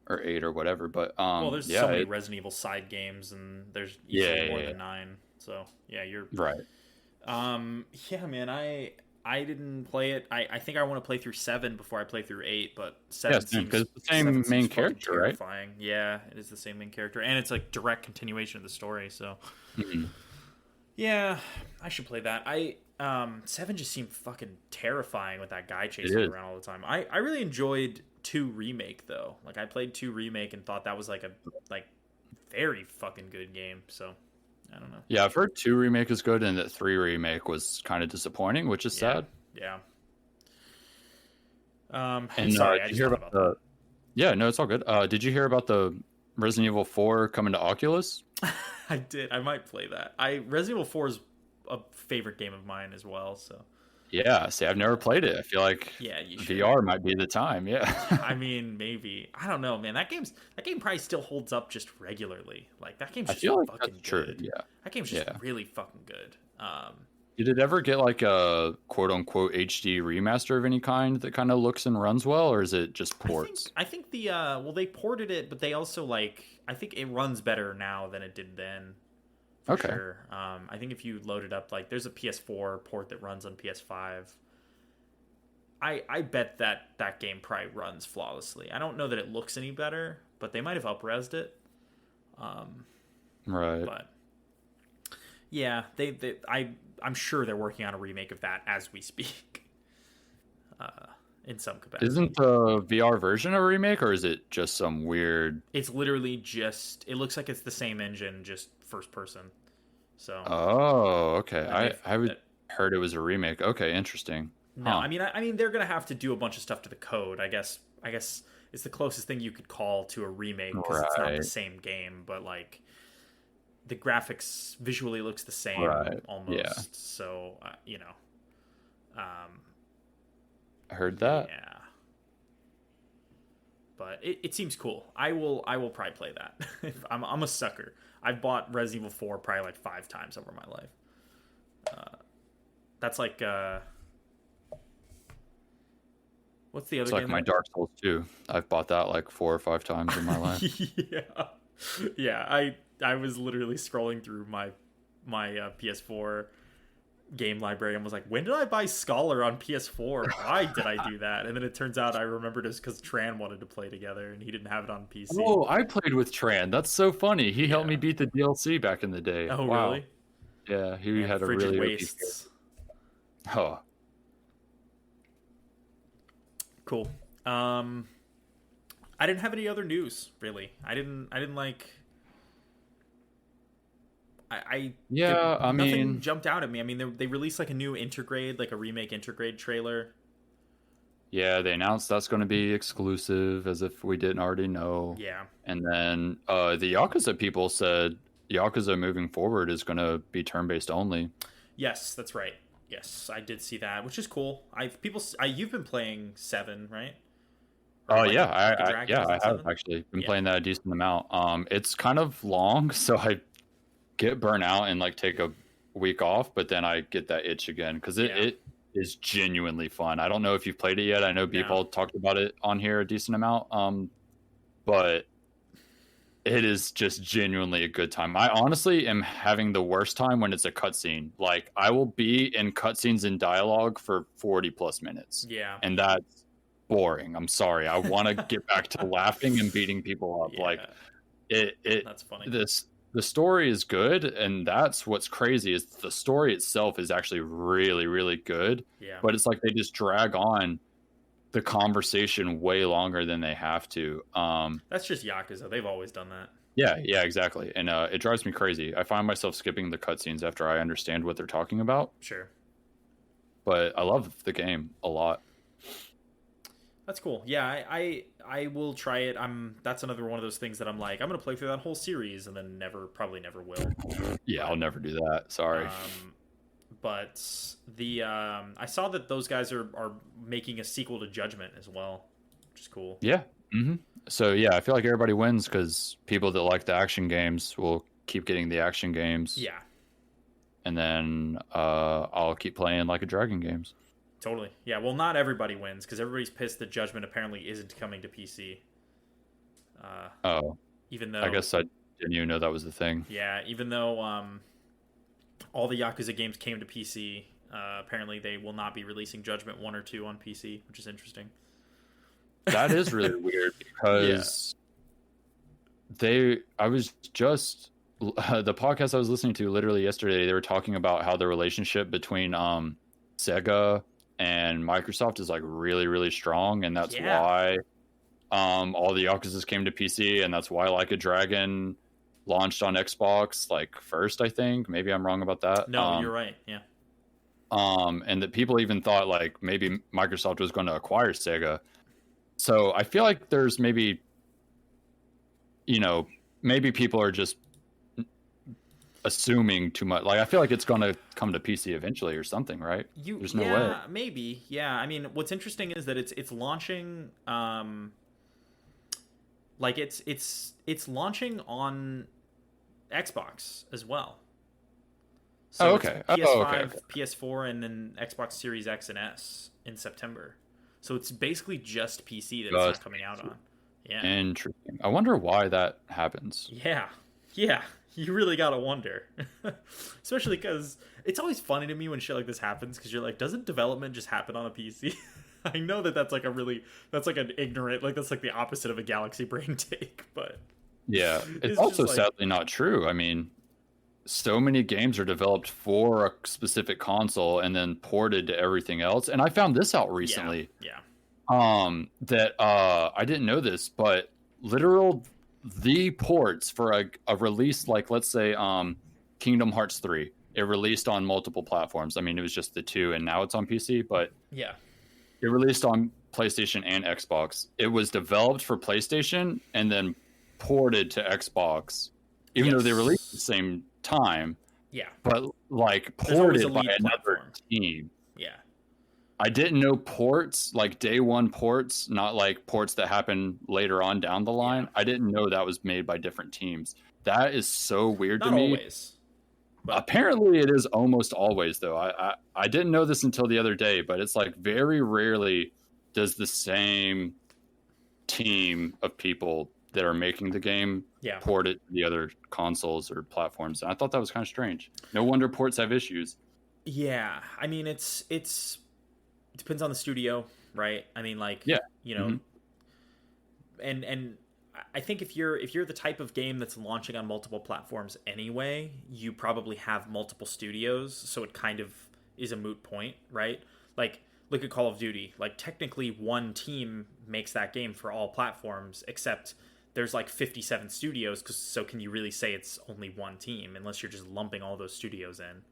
or 8 or whatever. But there's so many Resident Evil side games, and there's easily more than 9. So you're right. Man, I I didn't play it. I think I want to play through 7 before I play through 8, but 7 because seems it's the same main fucking character, right? terrifying. Yeah, it is the same main character, and it's like direct continuation of the story. So, yeah, I should play that. 7 just seemed fucking terrifying with that guy chasing me around all the time. I really enjoyed 2 remake though. Like I played 2 remake and thought that was like a very fucking good game. So I don't know. Yeah, I've heard 2 remake is good and that 3 remake was kind of disappointing, which is sad. Yeah. And sorry, did you hear about the? Yeah, no, it's all good. Did you hear about the Resident Evil 4 coming to Oculus? I did. I might play that. Resident Evil 4 is a favorite game of mine as well. So. Yeah, see, I've never played it. I feel like VR might be the time. Yeah. I mean, maybe. I don't know, man. That game probably still holds up just regularly. Like that game's just fucking good. True. Yeah. That game's just really fucking good. Did it ever get like a quote unquote HD remaster of any kind that kind of looks and runs well, or is it just ports? I think they ported it, but they also I think it runs better now than it did then. For sure. I think if you load it up, there's a PS4 port that runs on PS5. I bet that game probably runs flawlessly. I don't know that it looks any better, but they might have up-resed it. Right. But yeah, I'm sure they're working on a remake of that as we speak. In some capacity. Isn't the VR version a remake, or is it just some weird? It's literally just. It looks like it's the same engine, just first person. So. Oh, okay. I heard it was a remake. Okay, interesting. No, I mean they're gonna have to do a bunch of stuff to the code. I guess it's the closest thing you could call to a remake because it's not the same game, but the graphics visually looks the same almost. Yeah. So I heard that. Yeah. But it seems cool. I will probably play that. I'm a sucker. I've bought Resident Evil 4 probably 5 times over my life. That's what's the other game? It's my Dark Souls 2. I've bought that 4 or 5 times in my life. Yeah. I was literally scrolling through my PS4 game library and was like, when did I buy Scholar on PS4? Why did I do that? And then it turns out I remembered it was because Tran wanted to play together and he didn't have it on PC. Oh, I played with Tran. That's so funny. He helped me beat the DLC back in the day. Oh, wow. Really? Yeah, he had a really wastes. Oh. Cool. I didn't have any other news, really. I didn't nothing jumped out at me. I mean, they released a new Intergrade, a remake Intergrade trailer. Yeah, they announced that's going to be exclusive, as if we didn't already know. Yeah. And then the Yakuza people said Yakuza moving forward is going to be turn-based only. Yes, that's right. Yes, I did see that, which is cool. You've been playing 7, right? Oh yeah, I have actually been playing that a decent amount. It's kind of long, so I get burnt out and take a week off, but then I get that itch again because it is genuinely fun. I don't know if you've played it yet. I know people talked about it on here a decent amount, but it is just genuinely a good time. I honestly am having the worst time when it's a cutscene. I will be in cutscenes and dialogue for 40 plus minutes. Yeah, and that's boring. I'm sorry. I want to get back to laughing and beating people up. That's funny. The story is good, and that's what's crazy is the story itself is actually really, really good. Yeah. But it's they just drag on the conversation way longer than they have to. That's just Yakuza. They've always done that. Yeah, exactly. And it drives me crazy. I find myself skipping the cutscenes after I understand what they're talking about. Sure. But I love the game a lot. That's cool. Yeah, I will try it. That's another one of those things that I'm I'm going to play through that whole series and then probably never will. Yeah, I'll never do that. Sorry. But I saw that those guys are making a sequel to Judgment as well, which is cool. Yeah. Mm-hmm. So yeah, I feel like everybody wins because people that like the action games will keep getting the action games. Yeah. And then I'll keep playing a Dragon games. Totally. Yeah, well, not everybody wins because everybody's pissed that Judgment apparently isn't coming to PC. Even though... I guess I didn't even know that was the thing. Yeah, even though all the Yakuza games came to PC, Apparently, they will not be releasing Judgment 1 or 2 on PC, which is interesting. That is really weird because I was just the podcast I was listening to literally yesterday. They were talking about how the relationship between Sega and Microsoft is like really, really strong, and that's why all the Yakuzas came to PC, and that's why Like a Dragon launched on Xbox like first, I think. Maybe I'm wrong about that. No, you're right. Yeah. And that people even thought like maybe Microsoft was going to acquire Sega. So I feel like there's maybe, maybe people are just assuming too much. Like I feel like it's going to come to PC eventually or something, right? There's no way. Maybe. Yeah. I mean, what's interesting is that it's launching. Like it's launching on Xbox as well. So okay. PS5, PS4, and then Xbox Series X and S in September. So it's basically just PC that it's not coming out on. Yeah. Interesting. I wonder why that happens. Yeah. You really gotta wonder. Especially because it's always funny to me when shit like this happens, because you're like, doesn't development just happen on a PC? I know that's like an ignorant, like that's like the opposite of a galaxy brain take, but yeah, it's also sadly not true. I mean, so many games are developed for a specific console and then ported to everything else. And I found this out recently. Yeah. That I didn't know this, but the ports for a release, like let's say Kingdom Hearts 3, it released on multiple platforms. I mean, it was just the 2 and now it's on PC, but yeah, it released on PlayStation and Xbox. It was developed for PlayStation and then ported to Xbox, even though they released at the same time. Yeah. But like ported by another team. Yeah. I didn't know ports, like day one ports, not like ports that happen later on down the line. Yeah. I didn't know that was made by different teams. That is so weird to me. Not always. But apparently it is almost always, though. I didn't know this until the other day, but it's like very rarely does the same team of people that are making the game port it to the other consoles or platforms. And I thought that was kind of strange. No wonder ports have issues. Yeah. I mean, it depends on the studio, right? I mean, like, and I think if you're the type of game that's launching on multiple platforms anyway, you probably have multiple studios, so it kind of is a moot point, right? Like, look at Call of Duty. Like, technically one team makes that game for all platforms, except there's like 57 studios, so can you really say it's only one team unless you're just lumping all those studios in?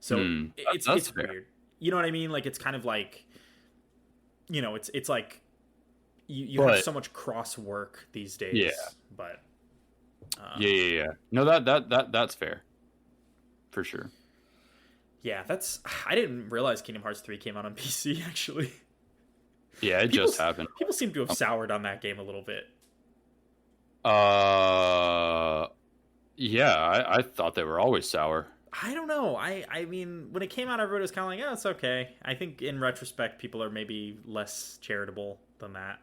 So it's weird. You know what I mean? Like, it's kind of like, it's like you have so much cross work these days. Yeah. But yeah. No, that's fair. For sure. Yeah, I didn't realize Kingdom Hearts 3 came out on PC actually. Yeah, it just happened. People seem to have soured on that game a little bit. Yeah, I thought they were always sour. I don't know. I mean, when it came out, everybody was kind of like, oh, it's okay. I think in retrospect, people are maybe less charitable than that.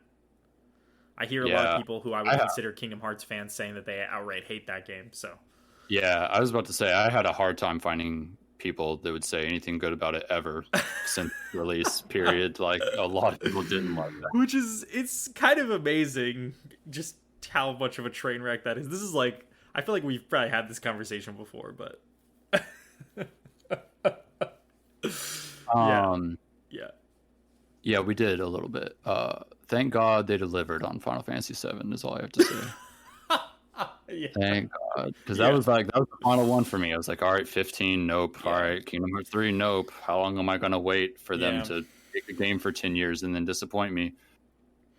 I hear a lot of people who I would consider Kingdom Hearts fans saying that they outright hate that game. So, yeah, I was about to say I had a hard time finding people that would say anything good about it ever since release period. Like, a lot of people didn't like that. Which is, it's kind of amazing just how much of a train wreck that is. This is like, I feel like we've probably had this conversation before, but yeah, we did a little bit. Thank God they delivered on Final Fantasy VII is all I have to say. Thank God, because that was the final one for me. I was like, all right, 15, nope. All right, Kingdom Hearts 3, nope. How long am I gonna wait for them to make a game for 10 years and then disappoint me?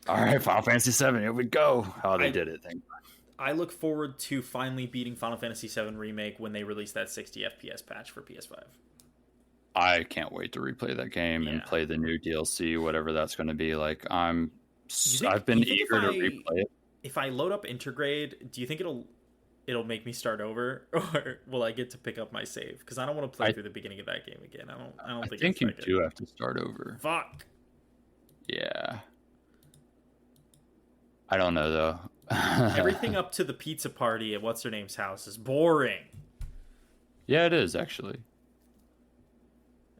All right, Final Fantasy VII, here we go. Oh, they did it. Thank God. I look forward to finally beating Final Fantasy VII Remake when they release that 60 FPS patch for PS5. I can't wait to replay that game and play the new DLC, whatever that's going to be. Like, I've been eager to replay it. If I load up Intergrade, do you think it'll make me start over, or will I get to pick up my save? Because I don't want to play through the beginning of that game again. I think you do have to start over. Fuck. Yeah. I don't know though. Everything up to the pizza party at what's her name's house is boring. Yeah, it is actually.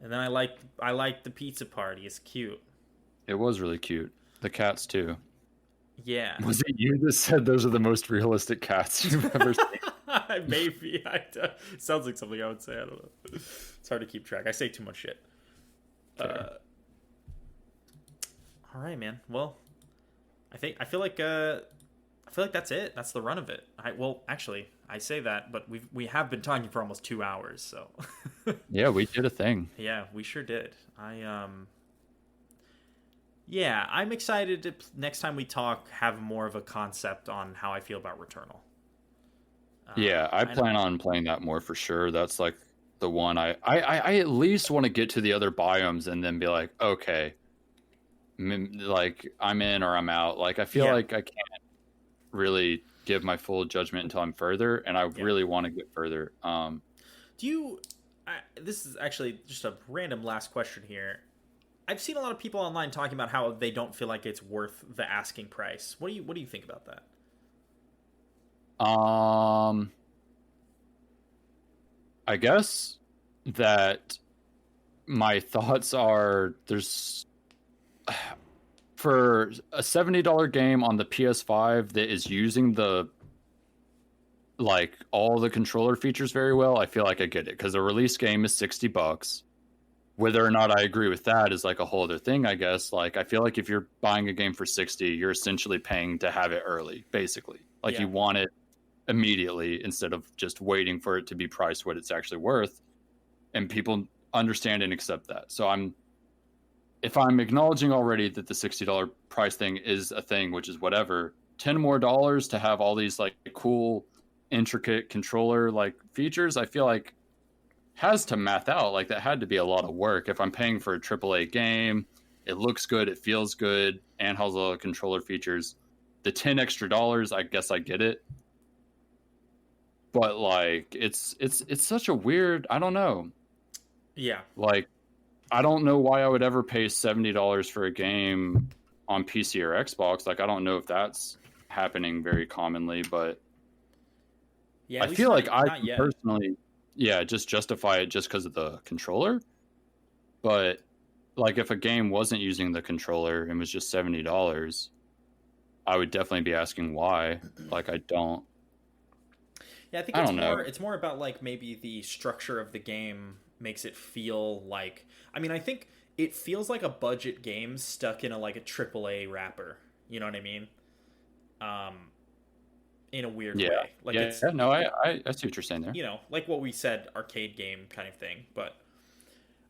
And then I like the pizza party. It's cute. It was really cute. The cats too. Yeah. Was it you that said those are the most realistic cats you've ever seen? Maybe. Sounds like something I would say. I don't know. It's hard to keep track. I say too much shit. All right, man. Well, I feel like that's it. That's the run of it. Actually, I say that, but we have been talking for almost 2 hours, so. Yeah, we did a thing. Yeah, we sure did. Yeah, I'm excited to next time we talk have more of a concept on how I feel about Returnal. Yeah, I plan on playing that more for sure. That's like the one I at least want to get to the other biomes and then be like, okay, like I'm in or I'm out. Like I feel like I can't really give my full judgment until I'm further, and I really want to get further. Do you? This is actually just a random last question here. I've seen a lot of people online talking about how they don't feel like it's worth the asking price. What do you think about that? I guess that my thoughts are there's for a $70 game on the PS5 that is using the like all the controller features very well, I feel like I get it because a release game is $60. Whether or not I agree with that is like a whole other thing, I guess. Like, I feel like if you're buying a game for 60, you're essentially paying to have it early, basically. Like, you want it immediately instead of just waiting for it to be priced what it's actually worth. And people understand and accept that. So if I'm acknowledging already that the $60 price thing is a thing, which is whatever, $10 more to have all these like cool, intricate controller like features, I feel like has to math out. Like that had to be a lot of work. If I'm paying for a AAA game, it looks good, it feels good, and has a lot of controller features. The $10 extra, I guess I get it. But like it's such a weird, I don't know. Yeah. Like I don't know why I would ever pay $70 for a game on PC or Xbox. Like I don't know if that's happening very commonly, but I feel like I personally just justify it just because of the controller. But like if a game wasn't using the controller and was just $70, I would definitely be asking why. Like I don't. Yeah, I think it's more about like maybe the structure of the game makes it feel like, I mean, I think it feels like a budget game stuck in a AAA wrapper. You know what I mean? In a weird way. Like I see what you're saying there. You know, like what we said, arcade game kind of thing. But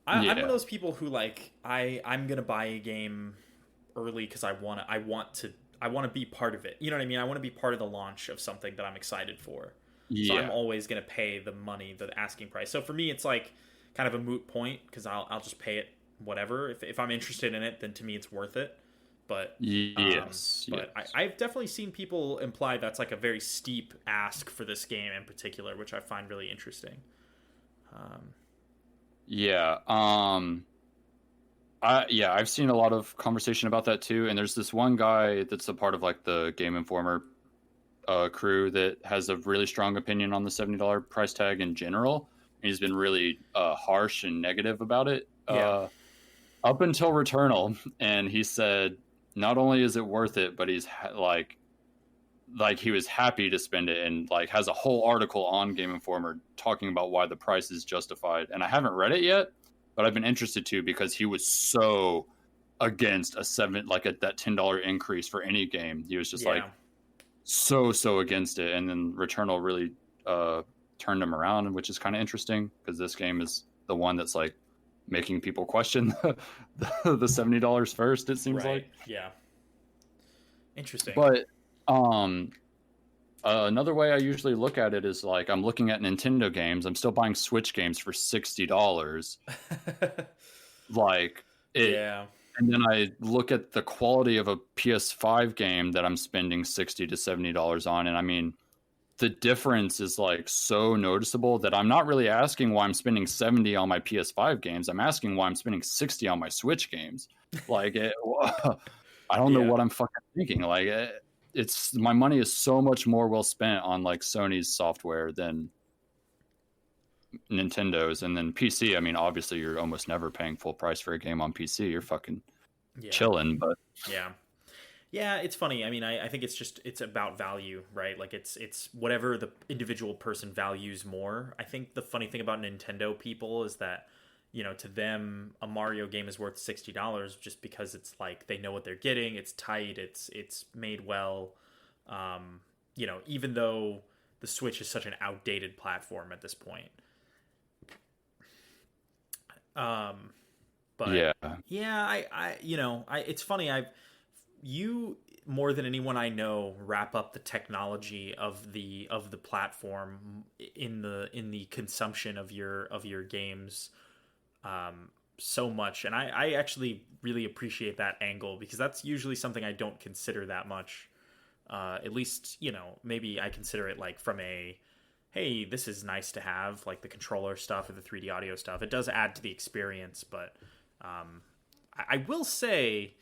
I'm one of those people who like I'm gonna buy a game early because I want to be part of it. You know what I mean? I want to be part of the launch of something that I'm excited for. Yeah. So I'm always gonna pay the money, the asking price. So for me, it's like kind of a moot point because I'll just pay it whatever. If I'm interested in it, then to me it's worth it. But I've definitely seen people imply that's like a very steep ask for this game in particular, which I find really interesting. I've seen a lot of conversation about that too. And there's this one guy that's a part of like the Game Informer crew that has a really strong opinion on the $70 price tag in general. And he's been really harsh and negative about it up until Returnal. And he said, not only is it worth it, but he's like he was happy to spend it, and like has a whole article on Game Informer talking about why the price is justified. And I haven't read it yet, but I've been interested to because he was so against that $10 increase for any game. He was just like so against it, and then Returnal really turned him around, which is kind of interesting because this game is the one that's like making people question the $70 first, it seems like. Yeah. Interesting. But another way I usually look at it is like I'm looking at Nintendo games. I'm still buying Switch games for $60. And then I look at the quality of a PS5 game that I'm spending $60 to $70 on, and I mean the difference is like so noticeable that I'm not really asking why I'm spending $70 on my PS5 games. I'm asking why I'm spending $60 on my Switch games. Like, I don't know what I'm fucking thinking. Like, it's my money is so much more well spent on like Sony's software than Nintendo's, and then PC. I mean, obviously, you're almost never paying full price for a game on PC. You're fucking chilling, but yeah, it's funny. I mean, I think it's about value, right? Like it's whatever the individual person values more. I think the funny thing about Nintendo people is that, to them a Mario game is worth $60 just because it's like they know what they're getting. It's tight. It's made well. Even though the Switch is such an outdated platform at this point. But it's funny. You more than anyone I know wrap up the technology of the platform in the consumption of your games so much, and I actually really appreciate that angle, because that's usually something I don't consider that much. At least, maybe I consider it like from a, hey, this is nice to have, like the controller stuff or the 3D audio stuff. It does add to the experience, but I will say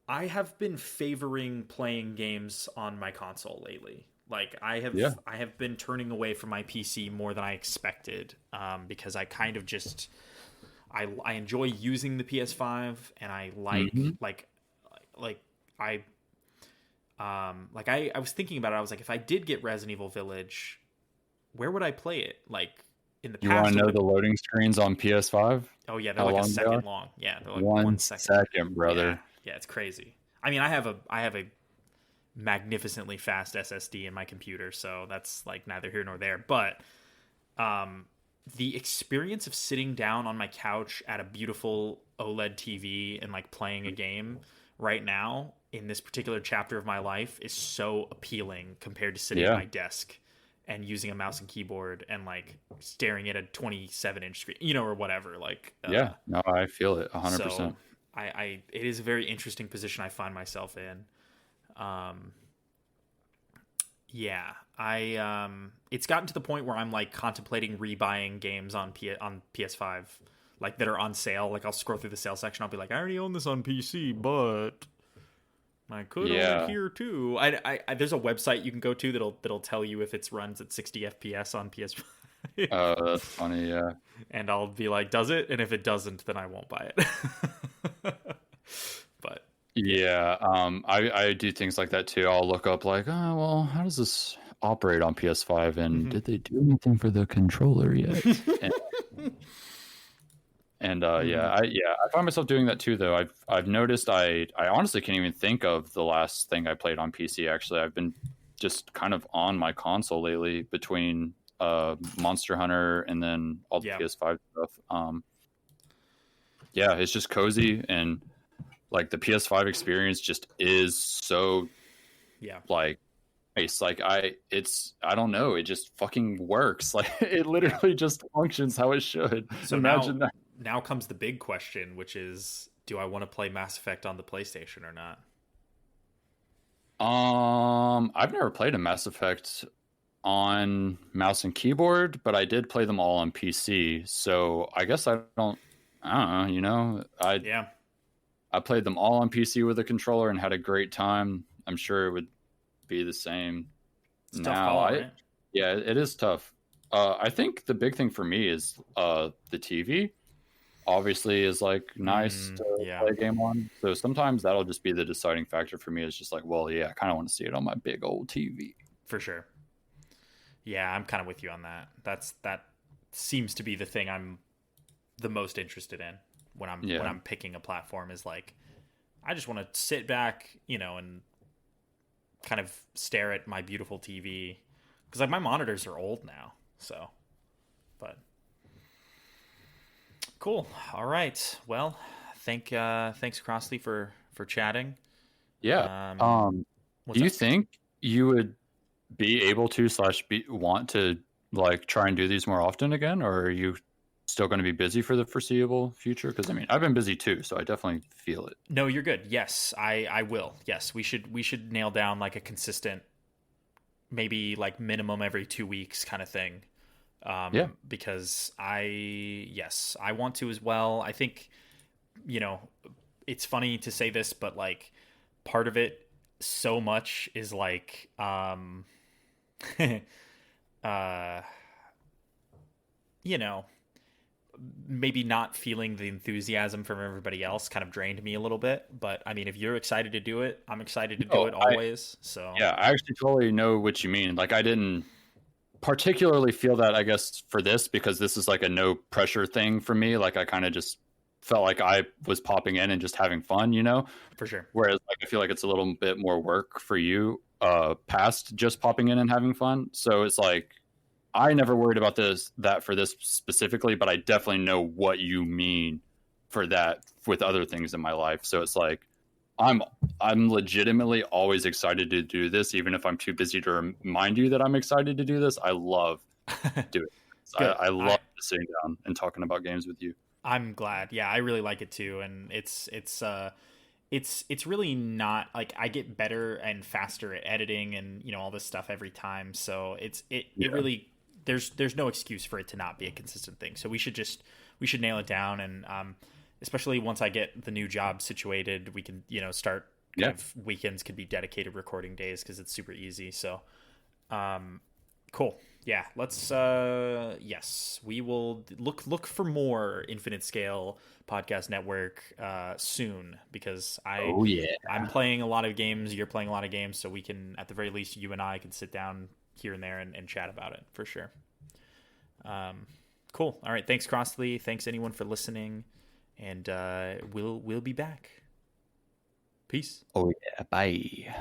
I have been favoring playing games on my console lately. Like I have been turning away from my PC more than I expected, because I kind of just I enjoy using the PS5, and I I was thinking about it. I was like, if I did get Resident Evil Village, where would I play it? Like in the past. You want to know the loading screens on PS5? Oh yeah, they're like a second long. Yeah, they're like 1 second, brother. Yeah, it's crazy. I mean, I have a magnificently fast SSD in my computer, so that's like neither here nor there. But the experience of sitting down on my couch at a beautiful OLED TV and like playing a game right now in this particular chapter of my life is so appealing compared to sitting at my desk and using a mouse and keyboard and like staring at a 27-inch screen, or whatever. Like, no, I feel it 100%. So it is a very interesting position I find myself in. It's gotten to the point where I'm like contemplating rebuying games on PS5, like that are on sale. Like I'll scroll through the sale section. I'll be like, I already own this on PC, but I could own it here too. I there's a website you can go to that'll tell you if it runs at 60 FPS on PS5. Oh, that's funny, yeah. And I'll be like, does it? And if it doesn't, then I won't buy it. But yeah, I do things like that too. I'll look up like, oh well, how does this operate on PS5, and did they do anything for the controller yet? I find myself doing that too, though. I've noticed I honestly can't even think of the last thing I played on PC. Actually, I've been just kind of on my console lately between Monster Hunter and then all the PS5 stuff. It's just cozy, and like the PS5 experience just is so like it's like I don't know, it just fucking works. Like it literally just functions how it should. So imagine that. Now comes the big question, which is, do I want to play Mass Effect on the PlayStation or not? I've never played a Mass Effect on mouse and keyboard, but I did play them all on PC. So I guess I don't know. I played them all on PC with a controller and had a great time. I'm sure it would be the same it's now. Tough call, right? Yeah, it is tough. I think the big thing for me is the TV. Obviously is like nice to play a game on. So sometimes that'll just be the deciding factor for me. Is just like, well, I kind of want to see it on my big old TV. For sure. Yeah, I'm kind of with you on that. That seems to be the thing I'm the most interested in when I'm picking a platform, is like, I just want to sit back, and kind of stare at my beautiful TV, because like my monitors are old now. So, but cool. All right. Well, thanks Crossley for chatting. Yeah. Do you think you would be able to want to like try and do these more often again, or are you still going to be busy for the foreseeable future? Because I mean, I've been busy too, so I definitely feel it. No, you're good. Yes, I will. Yes, we should nail down like a consistent, maybe like minimum every 2 weeks kind of thing. Because I want to as well. I think, it's funny to say this, but like part of it so much is like, you know, maybe not feeling the enthusiasm from everybody else kind of drained me a little bit. But I mean, if you're excited to do it, I'm excited to do No, it always. So yeah, I actually totally know what you mean. Like, I didn't particularly feel that, I guess, for this, because this is like a no pressure thing for me. Like, I kind of just felt like I was popping in and just having fun, you know? for sure. Whereas, like, I feel like it's a little bit more work for you, past just popping in and having fun. So it's like, I never worried about that for this specifically, but I definitely know what you mean for that with other things in my life. So it's like, I'm I'm legitimately always excited to do this, even if I'm too busy to remind you that I'm excited to do this. I love doing this. Good. I love sitting down and talking about games with you. I'm glad. Yeah, I really like it too, and it's really not like I get better and faster at editing and all this stuff every time. So it really there's no excuse for it to not be a consistent thing. So we should nail it down, and especially once I get the new job situated, we can start kind of weekends could be dedicated recording days because it's super easy. So cool. Yeah, let's yes, we will look for more Infinite Scale Podcast Network soon, because I'm playing a lot of games, you're playing a lot of games, so we can, at the very least, you and I can sit down here and there and chat about it for sure. Cool. All right, thanks Crossley, thanks anyone for listening, and we'll be back. Peace. Oh yeah, bye.